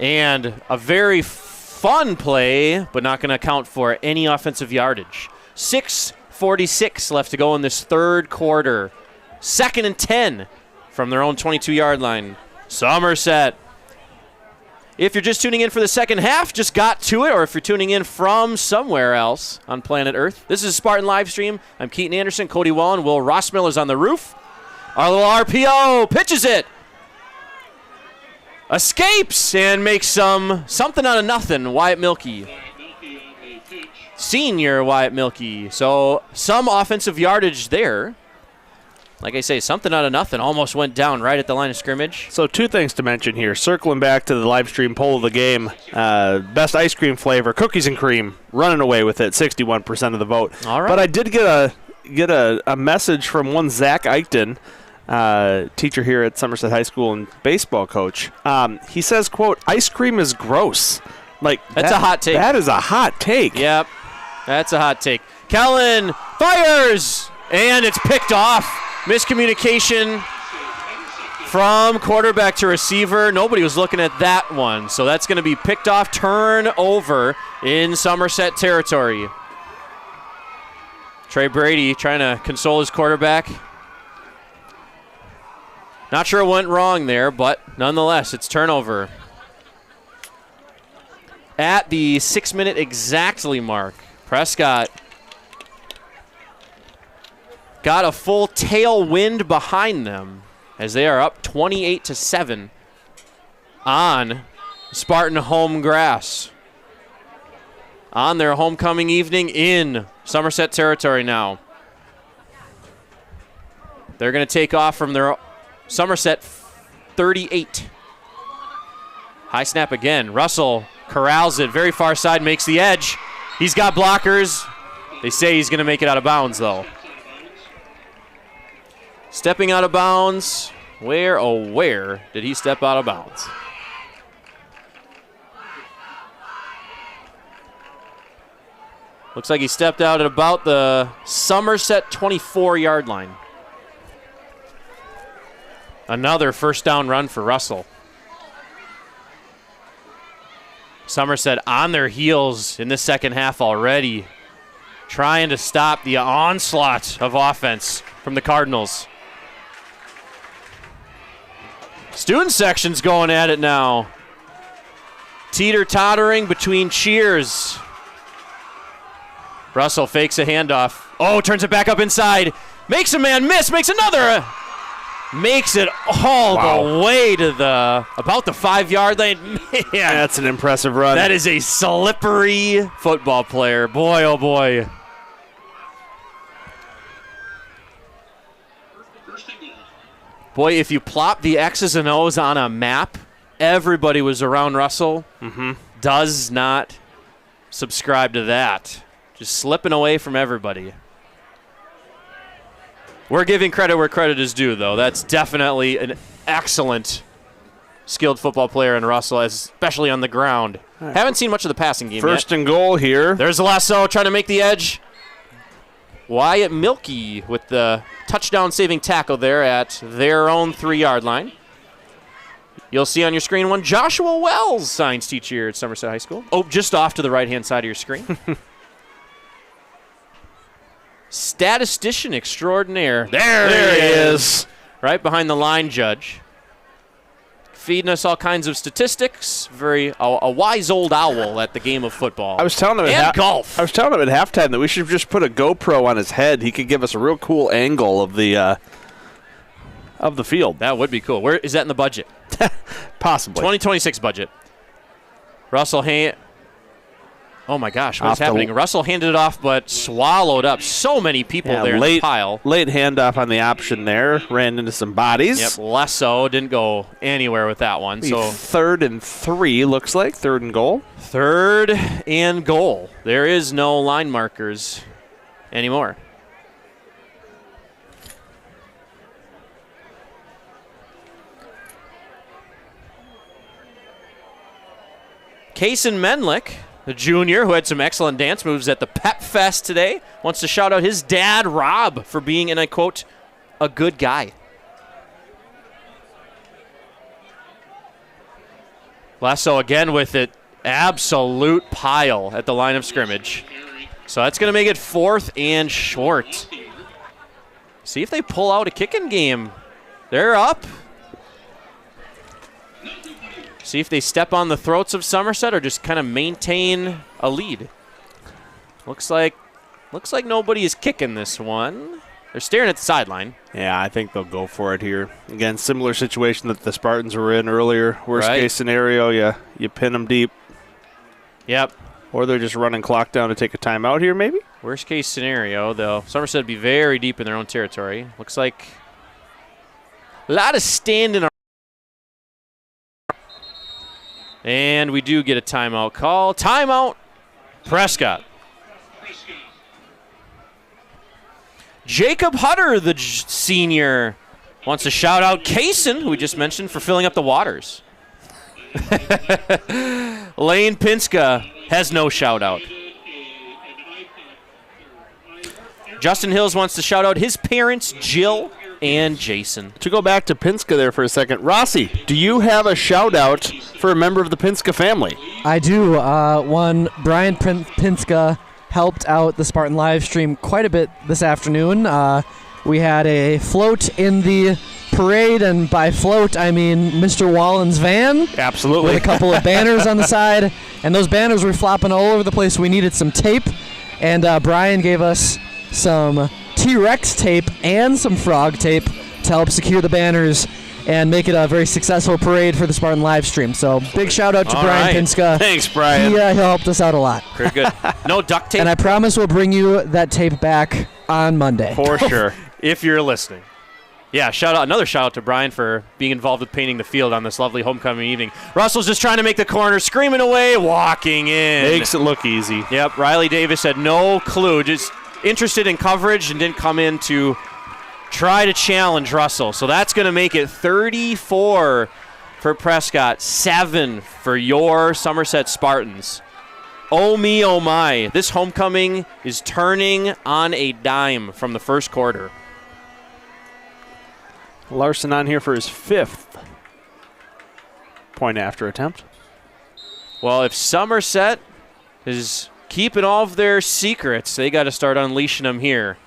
And a very fun play, but not going to account for any offensive yardage. 6:46 left to go in this third quarter. 2nd and 10 from their own 22-yard line. Somerset. If you're just tuning in for the second half, just got to it, or if you're tuning in from somewhere else on planet Earth, this is Spartan live stream. I'm Keaton Anderson, Cody Wallen, Will Rossmiller's on the roof. Our little RPO pitches it. Escapes and makes something out of nothing. Wyatt Milkey. Senior Wyatt Milkey. So some offensive yardage there. Like I say, something out of nothing. Almost went down right at the line of scrimmage. So 2 things to mention here. Circling back to the live stream poll of the game. Best ice cream flavor, cookies and cream. Running away with it, 61% of the vote. All right. But I did get a message from one Zach Eichten, teacher here at Somerset High School and baseball coach. He says, quote, ice cream is gross. That's a hot take. That is a hot take. Yep, that's a hot take. Kellen fires, and it's picked off. Miscommunication from quarterback to receiver. Nobody was looking at that one, so that's going to be picked off. Turnover in Somerset territory. Trey Brady trying to console his quarterback. Not sure what went wrong there, but nonetheless, it's turnover. At the 6-minute exactly mark, Prescott got a full tailwind behind them as they are up 28-7 on Spartan home grass. On their homecoming evening in Somerset territory now. They're going to take off from their Somerset 38. High snap again. Russell corrals it. Very far side, makes the edge. He's got blockers. They say he's going to make it out of bounds, though. Stepping out of bounds. Where, oh, where did he step out of bounds? Looks like he stepped out at about the Somerset 24-yard line. Another first down run for Russell. Somerset on their heels in the second half already, trying to stop the onslaught of offense from the Cardinals. Student section's going at it now. Teeter-tottering between cheers. Russell fakes a handoff. Oh, turns it back up inside. Makes a man miss, makes another. Makes it all the way to about the 5-yard line. Man, that's an impressive run. That is a slippery football player. Boy, oh boy. Boy, if you plop the X's and O's on a map, everybody was around Russell. Does not subscribe to that. Just slipping away from everybody. We're giving credit where credit is due, though. That's definitely an excellent, skilled football player in Russell, especially on the ground. Right. Haven't seen much of the passing game First yet. and goal here. There's Lasso trying to make the edge. Wyatt Milkey with the touchdown-saving tackle there at their own 3-yard line. You'll see on your screen one Joshua Wells, science teacher at Somerset High School. Oh, just off to the right-hand side of your screen. Statistician extraordinaire. There he is. Right behind the line judge. Feeding us all kinds of statistics. A wise old owl at the game of football. I was telling him golf. I was telling him at halftime that we should just put a GoPro on his head. He could give us a real cool angle of the field. That would be cool. Where is that in the budget? Possibly. 2026 budget. Russell Oh my gosh, what's happening? Russell handed it off, but swallowed up so many people there in the pile. Late handoff on the option there. Ran into some bodies. Yep, Lesso didn't go anywhere with that one. So 3rd and 3 looks like. 3rd and goal. 3rd and goal. There is no line markers anymore. Kaysen Menlick, the junior who had some excellent dance moves at the Pep Fest today, wants to shout out his dad, Rob, for being, and I quote, a good guy. Lasso again with it. Absolute pile at the line of scrimmage. So that's going to make it 4th and short. See if they pull out a kicking game. They're up. See if they step on the throats of Somerset or just kind of maintain a lead. Looks like nobody is kicking this one. They're staring at the sideline. Yeah, I think they'll go for it here. Again, similar situation that the Spartans were in earlier. Worst case scenario, you pin them deep. Yep. Or they're just running clock down to take a timeout here, maybe? Worst case scenario, though, Somerset would be very deep in their own territory. Looks like a lot of standing. And we do get a timeout call. Timeout, Prescott. Jacob Hutter, the senior, wants to shout out Kaysen, who we just mentioned, for filling up the waters. Lane Pinska has no shout out. Justin Hills wants to shout out his parents, Jill and Jason. To go back to Pinska there for a second, Rossi, do you have a shout out for a member of the Pinska family? I do. One, Brian Pinska helped out the Spartan live stream quite a bit this afternoon. We had a float in the parade, and by float, I mean Mr. Wallen's van. Absolutely. With a couple of banners on the side, and those banners were flopping all over the place. We needed some tape, and Brian gave us some T-Rex tape and some frog tape to help secure the banners and make it a very successful parade for the Spartan live stream. So big shout out to Brian Pinska. Thanks, Brian. He helped us out a lot. Very good. No duct tape. And I promise we'll bring you that tape back on Monday. For sure. If you're listening. Yeah, another shout out to Brian for being involved with painting the field on this lovely homecoming evening. Russell's just trying to make the corner, screaming away, walking in. Makes it look easy. Yep, Riley Davis had no clue, just interested in coverage and didn't come in to try to challenge Russell. So that's going to make it 34 for Prescott, 7 for your Somerset Spartans. Oh me, oh my. This homecoming is turning on a dime from the first quarter. Larson on here for his 5th point after attempt. Well, if Somerset is keeping all of their secrets, they got to start unleashing them here.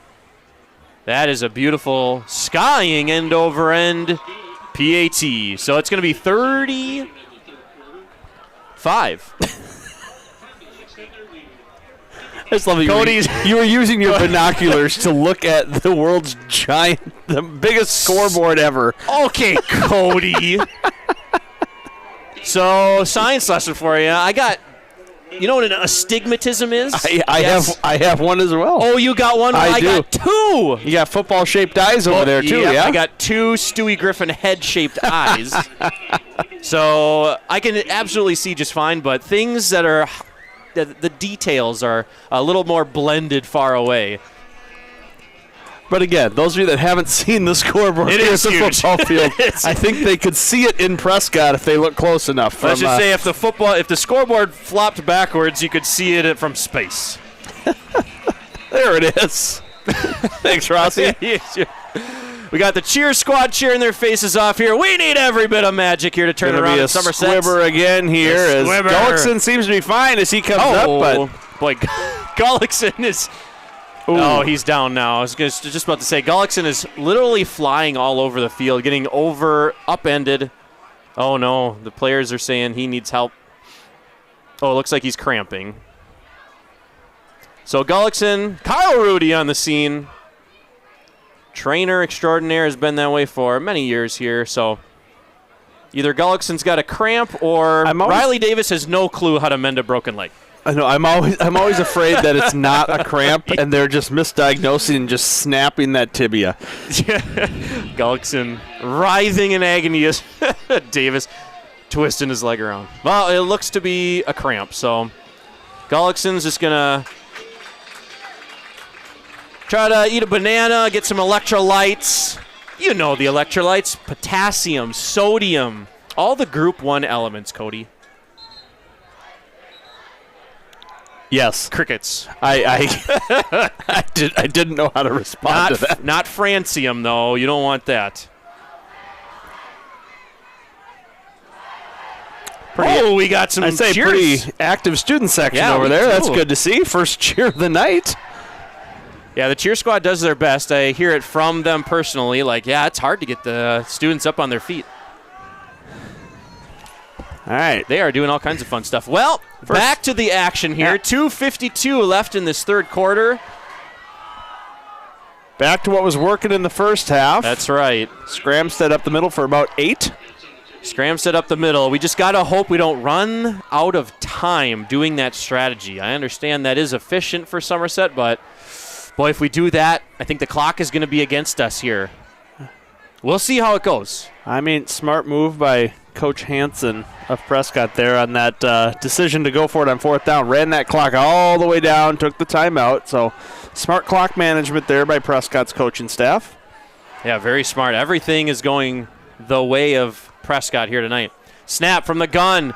That is a beautiful skying end over end PAT. So it's going to be 35. I just love it. You were using your binoculars to look at the world's the biggest scoreboard ever. Okay, Cody. So, science lesson for you. I got, you know what an astigmatism is? I have one as well. Oh, you got one? I do. Got 2. You got football-shaped eyes over there, too, yeah? I got 2 Stewie Griffin head-shaped eyes. So, I can absolutely see just fine, but things that are... The details are a little more blended far away. But again, those of you that haven't seen the scoreboard here at the football field, I think they could see it in Prescott if they look close enough. Let's just say if the scoreboard flopped backwards, you could see it from space. There it is. Thanks, Rossi. We got the cheer squad cheering their faces off here. We need every bit of magic here to turn around at Somerset. Squibber again here as Gullickson seems to be fine as he comes up. But boy, Gullickson is... Ooh. Oh, he's down now. I was just about to say, Gullickson is literally flying all over the field, getting upended. Oh, no. The players are saying he needs help. Oh, it looks like he's cramping. So Gullickson, Kyle Rudy on the scene. Trainer extraordinaire, has been that way for many years here. So either Gullickson's got a cramp or Riley Davis has no clue how to mend a broken leg. I know. I'm always afraid that it's not a cramp and they're just misdiagnosing and just snapping that tibia. Gullickson writhing in agony as Davis twisting his leg around. Well, it looks to be a cramp, so Gullickson's just going to try to eat a banana, get some electrolytes. You know the electrolytes. Potassium, sodium, all the Group 1 elements, Cody. Yes. Crickets. I didn't know how to respond to that. Not francium, though. You don't want that. We got some cheers. Pretty active student section over there. That's good to see. First cheer of the night. Yeah, the cheer squad does their best. I hear it from them personally. Like, yeah, it's hard to get the students up on their feet. All right. They are doing all kinds of fun stuff. Well, back to the action here. 2:52 left in this third quarter. Back to what was working in the first half. That's right. Scramstead up the middle for about 8. Scramstead up the middle. We just got to hope we don't run out of time doing that strategy. I understand that is efficient for Somerset, but, boy, if we do that, I think the clock is going to be against us here. We'll see how it goes. I mean, smart move by Coach Hansen of Prescott there on that decision to go for it on 4th down. Ran that clock all the way down, took the timeout. So smart clock management there by Prescott's coaching staff. Yeah, very smart. Everything is going the way of Prescott here tonight. Snap from the gun.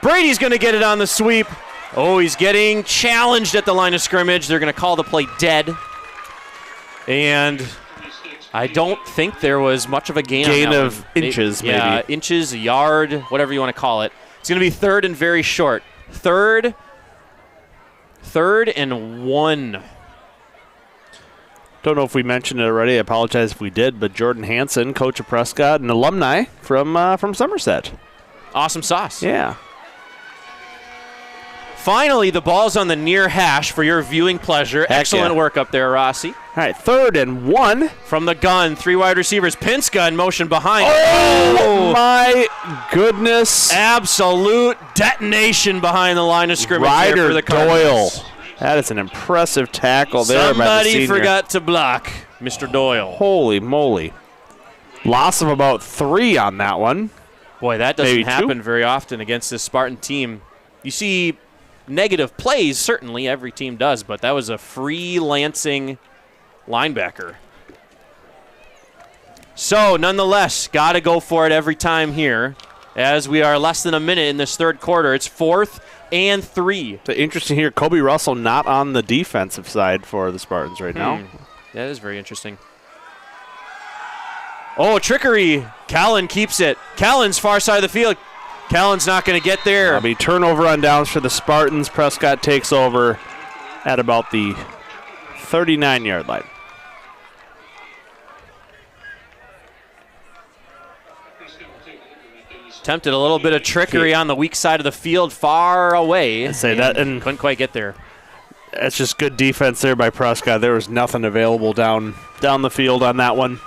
Brady's going to get it on the sweep. Oh, he's getting challenged at the line of scrimmage. They're going to call the play dead. And I don't think there was much of a gain on that of inches, maybe. Yeah, inches, a yard, whatever you want to call it. It's going to be 3rd and very short. Third and 1. Don't know if we mentioned it already. I apologize if we did, but Jordan Hansen, coach of Prescott, an alumni from Somerset. Awesome sauce. Yeah. Finally, the ball's on the near hash for your viewing pleasure. Excellent work up there, Rossi. All right, 3rd and 1. From the gun, 3 wide receivers. Pinska in motion behind. Oh, my goodness. Absolute detonation behind the line of scrimmage there for the Cardinals. Doyle. That is an impressive tackle there by the senior. Somebody forgot to block Mr. Doyle. Holy moly. Loss of about 3 on that one. Boy, that doesn't happen very often against this Spartan team. You see negative plays, certainly every team does, but that was a freelancing linebacker. So, nonetheless, got to go for it every time here as we are less than a minute in this third quarter. It's 4th and 3. It's interesting here, Kobe Russell not on the defensive side for the Spartans right now. That is very interesting. Oh, trickery. Callan keeps it. Callan's far side of the field. Callan's not going to get there. That'll be turnover on downs for the Spartans. Prescott takes over at about the 39-yard line. Attempted a little bit of trickery on the weak side of the field, far away. I'd say that, and couldn't quite get there. That's just good defense there by Prescott. There was nothing available down the field on that one.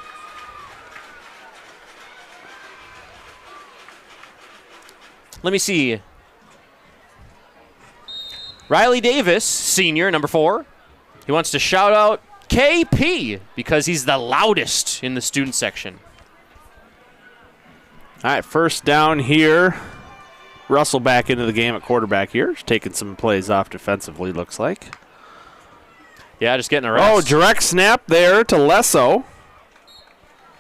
Let me see. Riley Davis, senior, number 4. He wants to shout out KP because he's the loudest in the student section. All right, 1st down here. Russell back into the game at quarterback here. He's taking some plays off defensively, looks like. Yeah, just getting a rest. Oh, direct snap there to Lesso.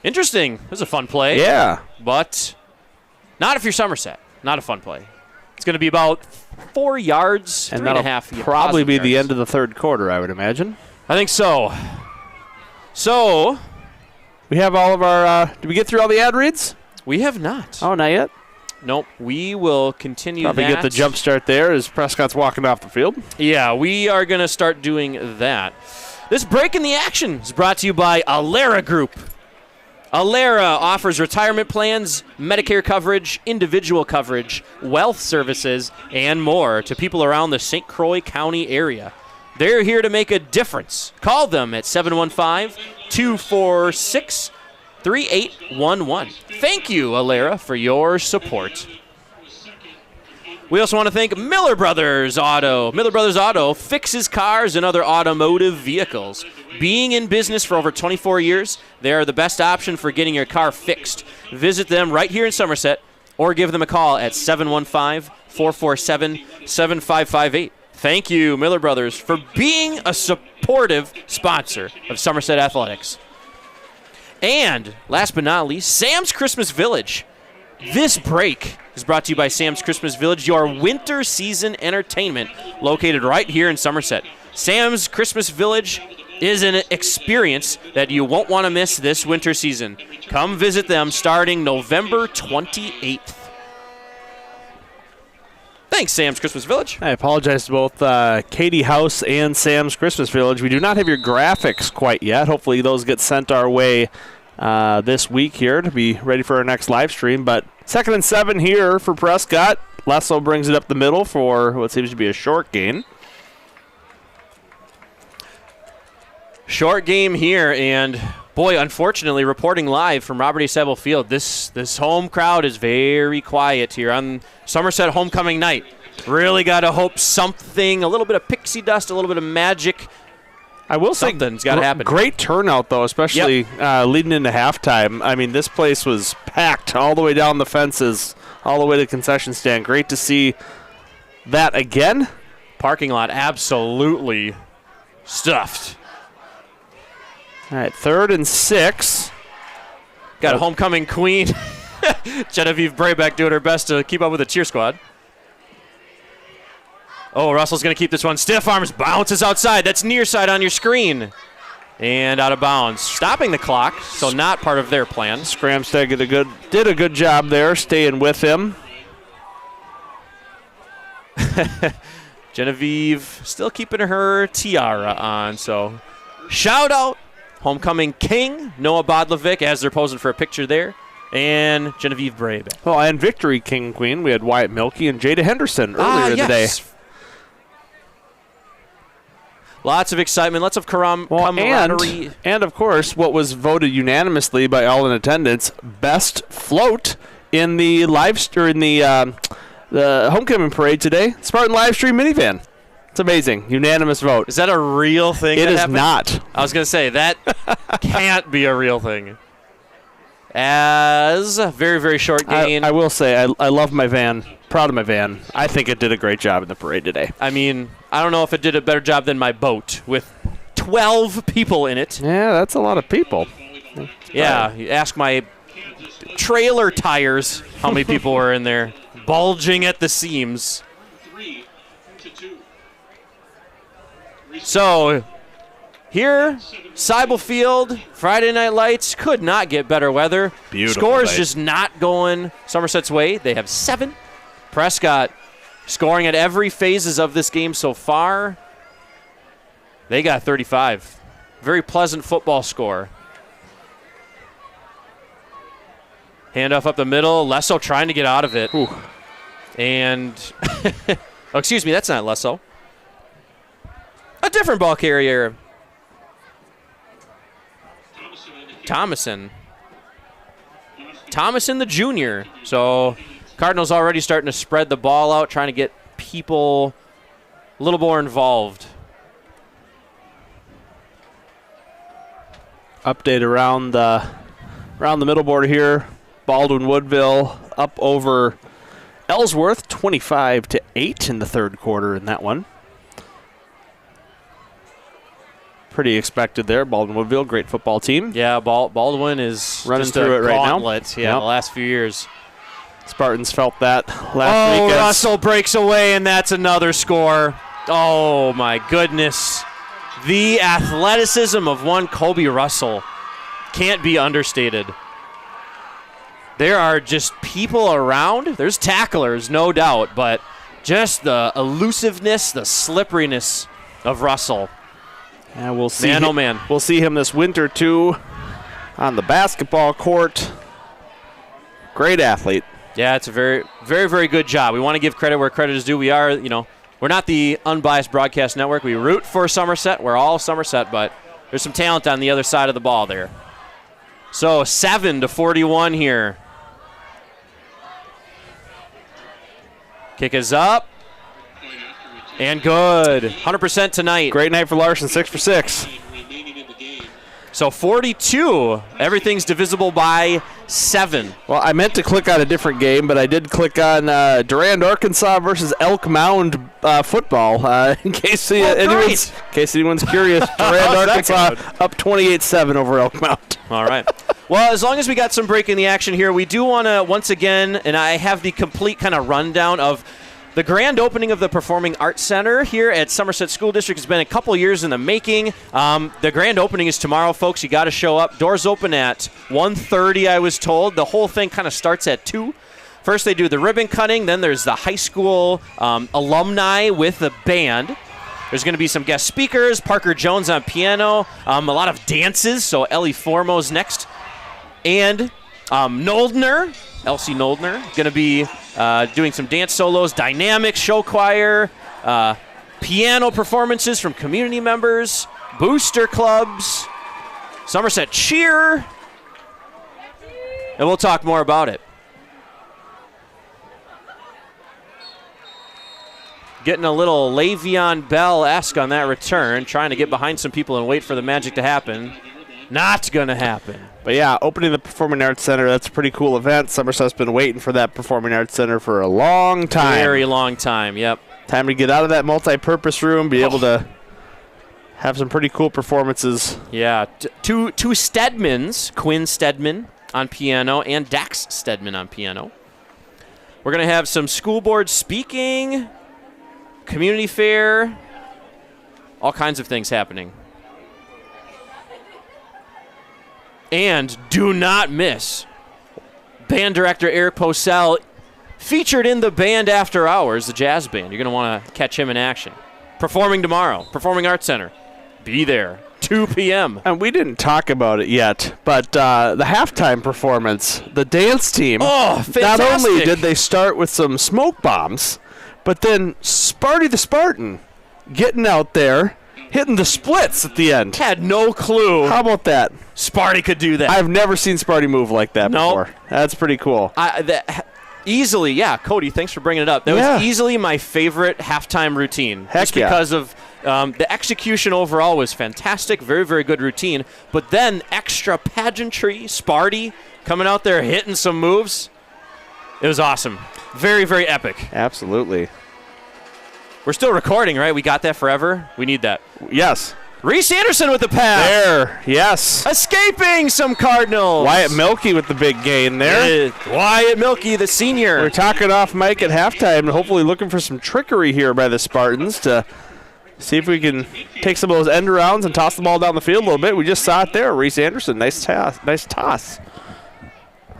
Interesting. It was a fun play. Yeah. But not if you're Somerset. Not a fun play. It's going to be about 4 yards, and 3.5 that'll probably be the end of the third quarter, I would imagine. I think so. So we have all of our did we get through all the ad reads? We have not. Oh, not yet? Nope. We will continue Probably get the jump start there as Prescott's walking off the field. Yeah, we are going to start doing that. This break in the action is brought to you by Alera Group. Alera offers retirement plans, Medicare coverage, individual coverage, wealth services, and more to people around the St. Croix County area. They're here to make a difference. Call them at 715-246-3811. Thank you, Alera, for your support. We also want to thank Miller Brothers Auto. Miller Brothers Auto fixes cars and other automotive vehicles. Being in business for over 24 years, they are the best option for getting your car fixed. Visit them right here in Somerset or give them a call at 715-447-7558. Thank you, Miller Brothers, for being a supportive sponsor of Somerset Athletics. And last but not least, Sam's Christmas Village. This break is brought to you by Sam's Christmas Village, your winter season entertainment located right here in Somerset. Sam's Christmas Village is an experience that you won't want to miss this winter season. Come visit them starting November 28th. Thanks, Sam's Christmas Village. I apologize to both Katie House and Sam's Christmas Village. We do not have your graphics quite yet. Hopefully those get sent our way this week here to be ready for our next live stream. But 2nd and 7 here for Prescott. Lesso brings it up the middle for what seems to be a short gain. Short game here, and boy, unfortunately, reporting live from Robert A. Sable Field, this home crowd is very quiet here on Somerset homecoming night. Really got to hope something, a little bit of pixie dust, a little bit of magic. I will say something's got to happen. Great turnout, though, especially leading into halftime. I mean, this place was packed all the way down the fences, all the way to the concession stand. Great to see that again. Parking lot absolutely stuffed. All right, 3rd and 6. Got a homecoming queen, Genevieve Braybeck, doing her best to keep up with the cheer squad. Oh, Russell's going to keep this one. Stiff arms, bounces outside. That's near side on your screen. And out of bounds. Stopping the clock, so not part of their plan. Scramstad did a good job there, staying with him. Genevieve still keeping her tiara on, so shout out. Homecoming king, Noah Bodlovic, as they're posing for a picture there, and Genevieve Braybeck. Well, and Victory King Queen, we had Wyatt Milkey and Jada Henderson earlier in the day. Lots of excitement, lots of camaraderie. And, of course, what was voted unanimously by all in attendance, best float in the the homecoming parade today, Spartan live stream minivan. It's amazing. Unanimous vote. Is that a real thing? It is happened? not. I was going to say, that can't be a real thing. As a very, very short gain. I will say, I love my van. Proud of my van. I think it did a great job in the parade today. I mean, I don't know if it did a better job than my boat with 12 people in it. Yeah, that's a lot of people. Yeah, you ask my trailer tires how many people were in there, bulging at the seams. 3-2. So, here, Seibel Field, Friday Night Lights, could not get better weather. Beautiful Scores night. just not going Somerset's way. They have 7. Prescott scoring at every phases of this game so far. They got 35. Very pleasant football score. Handoff up the middle. Lesso trying to get out of it. Ooh. And, oh, excuse me, that's not Lesso. A different ball carrier. Thomason the junior. So Cardinals already starting to spread the ball out, trying to get people a little more involved. Update around the middle board here. Baldwin Woodville up over Ellsworth, 25-8 in the third quarter in that one. Pretty expected there. Baldwin Woodville, great football team. Yeah, Baldwin is running just through a it right now. gauntlet. Yeah, Yep. the last few years. Spartans felt that last week. Russell breaks away, and that's another score. Oh, my goodness. The athleticism of one Kobe Russell can't be understated. There are just people around. There's tacklers, no doubt, but just the elusiveness, the slipperiness of Russell. And we'll see. Man, oh man. We'll see him this winter too, on the basketball court. Great athlete. Yeah, it's a very, very, very good job. We want to give credit where credit is due. We are, we're not the unbiased broadcast network. We root for Somerset. We're all Somerset, but there's some talent on the other side of the ball there. So 7-41 here. Kick is up. And good. 100% tonight. Great night for Larson, 6 for 6. So 42. Everything's divisible by 7. Well, I meant to click on a different game, but I did click on Durand, Arkansas versus Elk Mound football. In case anyone's curious, Durand, Arkansas up 28-7 over Elk Mound. All right. Well, as long as we got some break in the action here, we do want to, once again, and I have the complete kind of rundown of the grand opening of the Performing Arts Center here at Somerset School District. Has been a couple years in the making. The grand opening is tomorrow, folks. You got to show up. Doors open at 1:30, I was told. The whole thing kind of starts at 2. First, they do the ribbon cutting. Then there's the high school alumni with the band. There's going to be some guest speakers. Parker Jones on piano. A lot of dances. So Ellie Formo's next. And Noldner, Elsie Noldner, going to be doing some dance solos, dynamic show choir, piano performances from community members, booster clubs, Somerset cheer, and we'll talk more about it. Getting a little Le'Veon Bell-esque on that return, trying to get behind some people and wait for the magic to happen. Not going to happen. But yeah, opening the Performing Arts Center, that's a pretty cool event. Somerset's been waiting for that Performing Arts Center for a long time. Very long time, yep. Time to get out of that multi-purpose room, be able to have some pretty cool performances. Yeah, two Stedmans, Quinn Stedman on piano and Dax Stedman on piano. We're going to have some school board speaking, community fair, all kinds of things happening. And do not miss band director Eric Posell, featured in the band After Hours, the jazz band. You're going to want to catch him in action. Performing tomorrow, Performing Arts Center. Be there, 2 p.m. And we didn't talk about it yet, but the halftime performance, the dance team, oh, fantastic. Not only did they start with some smoke bombs, but then Sparty the Spartan getting out there, hitting the splits at the end. Had no clue. How about that? Sparty could do that. I've never seen Sparty move like that before. That's pretty cool. Easily, yeah. Cody, thanks for bringing it up. That was easily my favorite halftime routine. Heck just because of the execution overall was fantastic. Very, very good routine. But then extra pageantry, Sparty coming out there hitting some moves. It was awesome. Very, very epic. Absolutely. We're still recording, right? We got that forever? We need that. Yes. Reese Anderson with the pass. There, yes. Escaping some Cardinals. Wyatt Milkey with the big gain there. Wyatt Milkey, the senior. We're talking off mic at halftime and hopefully looking for some trickery here by the Spartans to see if we can take some of those end arounds and toss the ball down the field a little bit. We just saw it there. Reese Anderson, nice toss.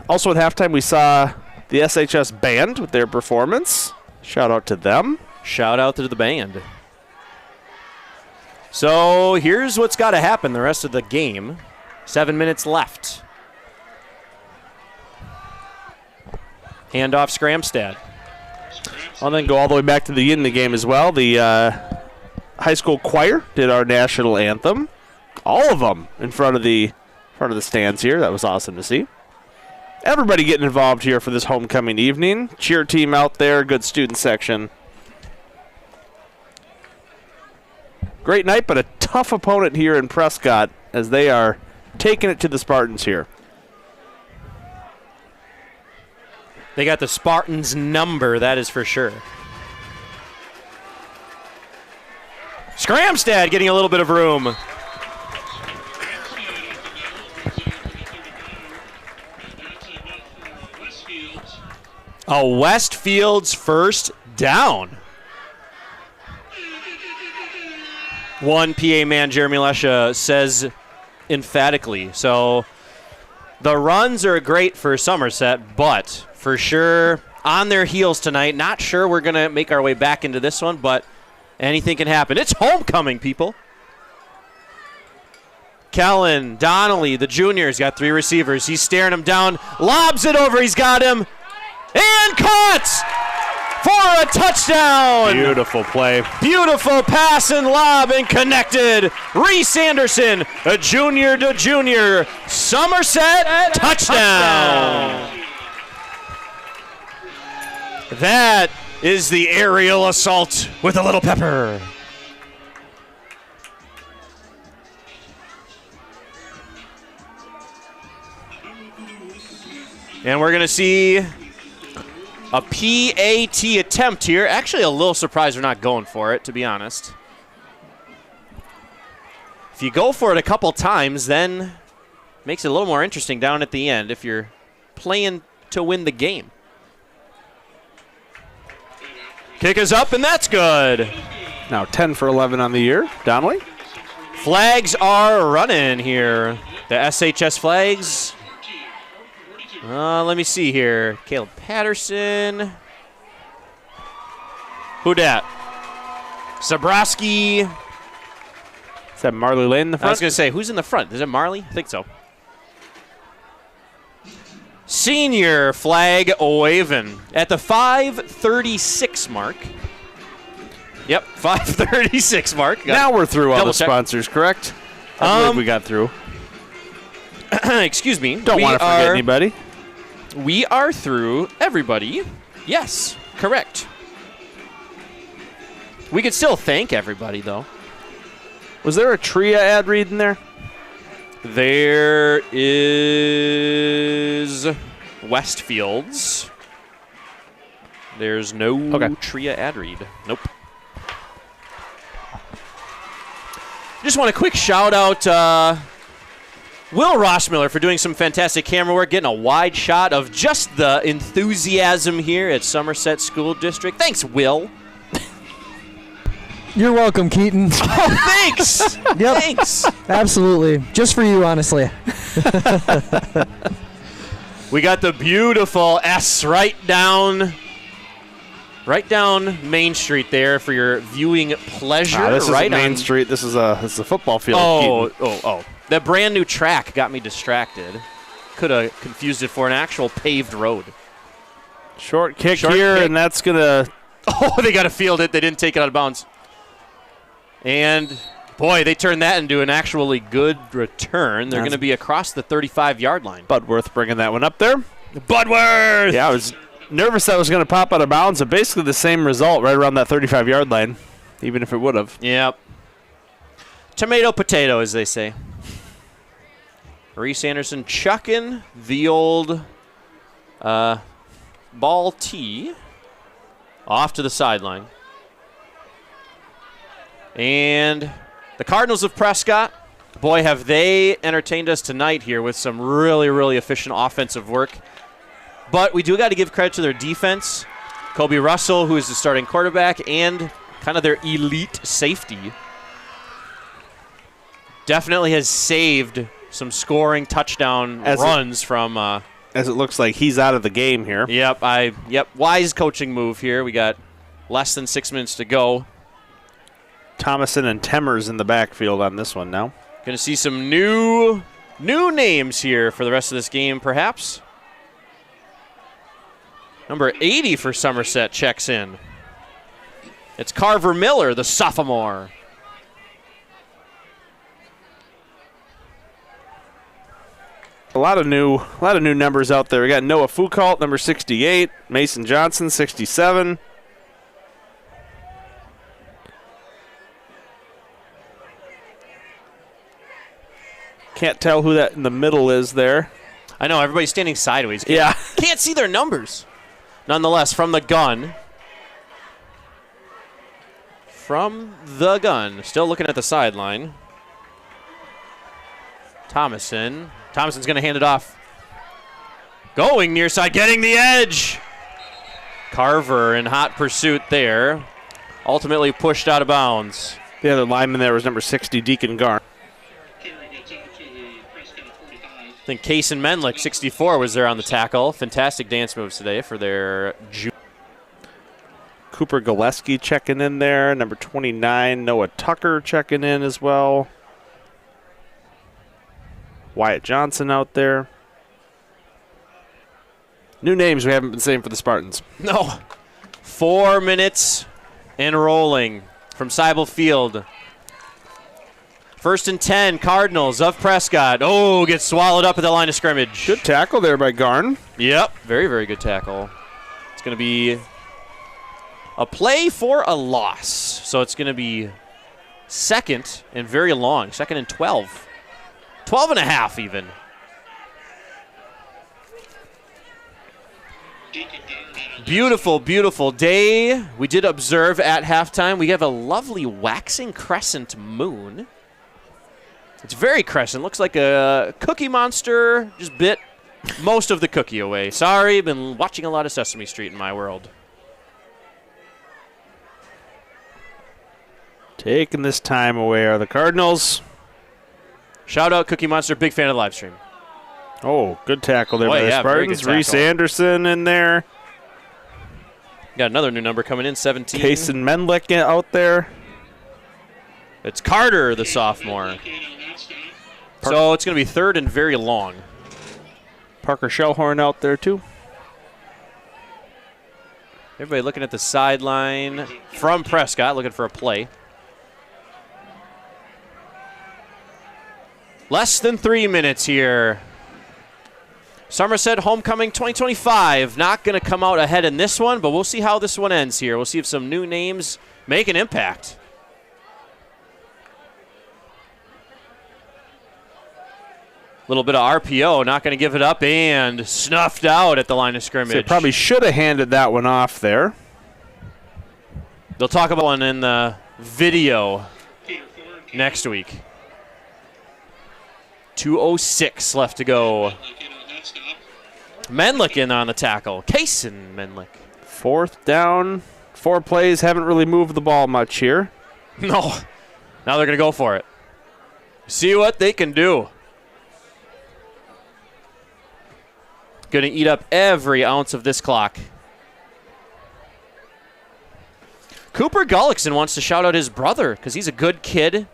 Also at halftime, we saw the SHS band with their performance. Shout out to them. Shout out to the band. So here's what's got to happen the rest of the game. 7 minutes left. Handoff Scramstad. I'll then go all the way back to the beginning of the game as well. The high school choir did our national anthem. All of them in front of the stands here. That was awesome to see. Everybody getting involved here for this homecoming evening. Cheer team out there, good student section. Great night, but a tough opponent here in Prescott as they are taking it to the Spartans here. They got the Spartans' number, that is for sure. Scramstad getting a little bit of room. A Westfield's first down. One PA man, Jeremy Lesha, says emphatically. So the runs are great for Somerset, but for sure on their heels tonight. Not sure we're going to make our way back into this one, but anything can happen. It's homecoming, people. Kellen Donnelly, the junior's got 3 receivers. He's staring him down, lobs it over. He's got him, and caught for a touchdown. Beautiful play. Beautiful pass and lob and connected. Reese Anderson, a junior to junior. Somerset touchdown. That is the aerial assault with a little pepper. And we're going to see a PAT attempt here. Actually, a little surprised we're not going for it, to be honest. If you go for it a couple times, then Makes it a little more interesting down at the end if you're playing to win the game. Kick is up, and that's good. Now 10 for 11 on the year. Donnelly. Flags are running here. The SHS flags. Let me see here. Caleb Patterson. Who dat? Zabrowski. Is that Marley Lane in the front? I was going to say, who's in the front? Is it Marley? I think so. Senior flag waving at the 5:36 mark. Yep, 5:36 mark. Now we're through all Double the check. sponsors, correct? I believe we got through. Excuse me. Don't want to forget anybody. We are through everybody. Yes, correct. We could still thank everybody, though. Was there a Tria ad read in there? There is Westfields. There's no Tria ad read. Nope. Just want a quick shout out Will Rossmiller for doing some fantastic camera work, getting a wide shot of just the enthusiasm here at Somerset School District. Thanks, Will. You're welcome, Keaton. Oh, thanks. Yep. Thanks. Absolutely. Just for you, honestly. We got the beautiful S right down Main Street there for your viewing pleasure. This right isn't Main on Street. This is a football field. Oh. That brand new track got me distracted. Could have confused it for an actual paved road. Short kick Short here, kick. and that's going to... Oh, they got to field it. They didn't take it out of bounds. And, boy, they turned that into an actually good return. They're going to be across the 35-yard line. Budworth bringing that one up there. Budworth! Yeah, I was nervous that was going to pop out of bounds, but basically the same result right around that 35-yard line, even if it would have. Yep. Tomato, potato, as they say. Reese Anderson chucking the old ball tee off to the sideline. And the Cardinals of Prescott, boy, have they entertained us tonight here with some really, really efficient offensive work. But we do got to give credit to their defense. Kobe Russell, who is the starting quarterback, and kind of their elite safety, definitely has saved some scoring touchdown runs from... as it looks like he's out of the game here. Yep, wise coaching move here. We got less than 6 minutes to go. Thomason and Temmers in the backfield on this one now. Going to see some new names here for the rest of this game, perhaps. Number 80 for Somerset checks in. It's Carver Miller, the sophomore. A lot of new numbers out there. We got Noah Foucault, number 68, Mason Johnson, 67. Can't tell who that in the middle is there. I know, everybody's standing sideways. Yeah. Can't see their numbers. Nonetheless, from the gun. Still looking at the sideline. Thomason's going to hand it off. Going near side, getting the edge. Carver in hot pursuit there. Ultimately pushed out of bounds. The other lineman there was number 60, Deacon Garn. I think Kaysen Menlick, 64, was there on the tackle. Fantastic dance moves today for their Cooper Gillespie checking in there. Number 29, Noah Tucker checking in as well. Wyatt Johnson out there. New names we haven't been saying for the Spartans. No. 4 minutes and rolling from Seibel Field. 1st and 10, Cardinals of Prescott. Oh, gets swallowed up at the line of scrimmage. Good tackle there by Garn. Yep, very, very good tackle. It's going to be a play for a loss. So it's going to be second and very long. 2nd and 12. 12 and a half even. Beautiful, beautiful day. We did observe at halftime. We have a lovely waxing crescent moon. It's very crescent. Looks like a Cookie Monster just bit most of the cookie away. Sorry, been watching a lot of Sesame Street in my world. Taking this time away are the Cardinals. Shout out Cookie Monster, big fan of the live stream. Oh, good tackle there by the very good Spartans. Reese tackle. Anderson in there. Got another new number coming in, 17. Kason Menlick out there. It's Carter, the sophomore. So it's going to be third and very long. Parker Shellhorn out there too. Everybody looking at the sideline from Prescott, looking for a play. Less than 3 minutes here. Somerset Homecoming 2025. Not going to come out ahead in this one, but we'll see how this one ends here. We'll see if some new names make an impact. Little bit of RPO, not going to give it up, and snuffed out at the line of scrimmage. So they probably should have handed that one off there. They'll talk about one in the video next week. 2:06 left to go. Menlick in on the tackle. Kason Menlick. 4th down. 4 plays. Haven't really moved the ball much here. No. Now they're going to go for it. See what they can do. Going to eat up every ounce of this clock. Cooper Gullickson wants to shout out his brother because he's a good kid.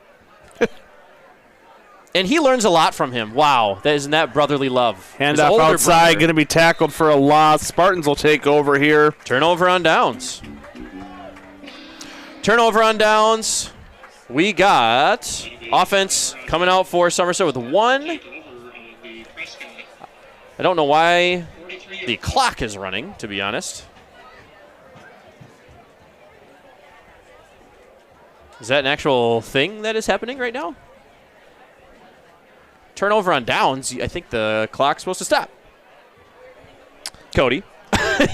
And he learns a lot from him. Wow, isn't that brotherly love? Handoff outside, going to be tackled for a loss. Spartans will take over here. Turnover on downs. Turnover on downs. We got offense coming out for Somerset with 1. I don't know why the clock is running, to be honest. Is that an actual thing that is happening right now? Turnover on downs, I think the clock's supposed to stop. Cody,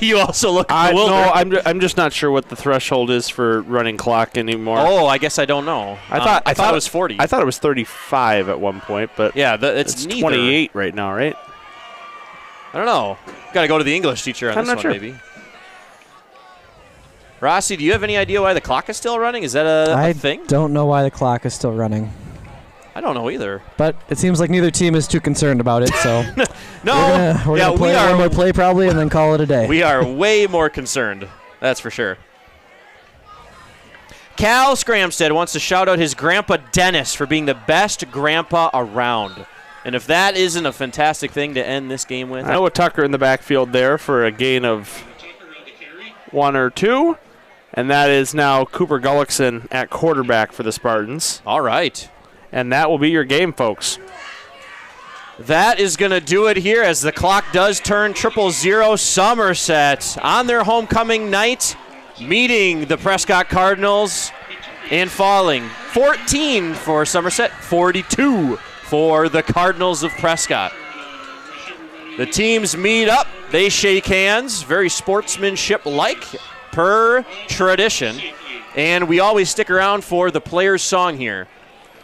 you also look bewildered. No, I'm just not sure what the threshold is for running clock anymore. Oh, I guess I don't know. I thought it was 40. I thought it was 35 at one point, but yeah, it's neither. 28 right now, right? I don't know. Got to go to the English teacher on I'm this not one, sure. maybe. Rossi, do you have any idea why the clock is still running? Is that a thing? I don't know why the clock is still running. I don't know either. But it seems like neither team is too concerned about it, so No, we're gonna play one more play probably and then call it a day. We are way more concerned. That's for sure. Cal Scramstead wants to shout out his grandpa Dennis for being the best grandpa around. And if that isn't a fantastic thing to end this game with. I know Tucker in the backfield there for a gain of 1 or 2. And that is now Cooper Gullickson at quarterback for the Spartans. All right. And that will be your game, folks. That is going to do it here as the clock does turn 000. Somerset on their homecoming night, meeting the Prescott Cardinals and falling 14 for Somerset, 42 for the Cardinals of Prescott. The teams meet up. They shake hands, very sportsmanship-like per tradition. And we always stick around for the players' song here.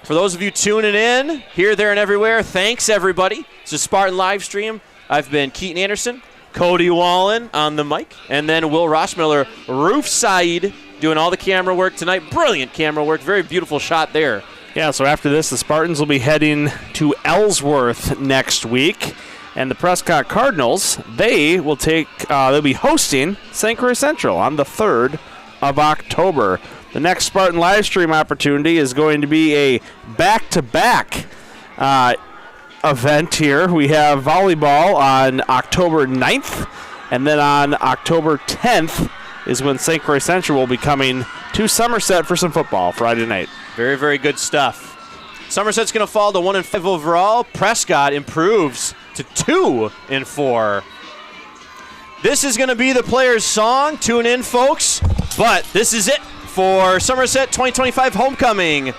For those of you tuning in, here, there, and everywhere, thanks, everybody. It's a Spartan live stream. I've been Keaton Anderson, Cody Wallen on the mic, and then Will Rossmiller, roof side, doing all the camera work tonight. Brilliant camera work. Very beautiful shot there. Yeah, so after this, the Spartans will be heading to Ellsworth next week. And the Prescott Cardinals, they'll be hosting St. Croix Central on the 3rd of October. The next Spartan live stream opportunity is going to be a back-to-back event here. We have volleyball on October 9th, and then on October 10th is when St. Croix Central will be coming to Somerset for some football Friday night. Very, very good stuff. Somerset's going to fall to 1-5 overall. Prescott improves to 2-4. This is going to be the players' song. Tune in, folks. But this is it for Somerset 2025 Homecoming.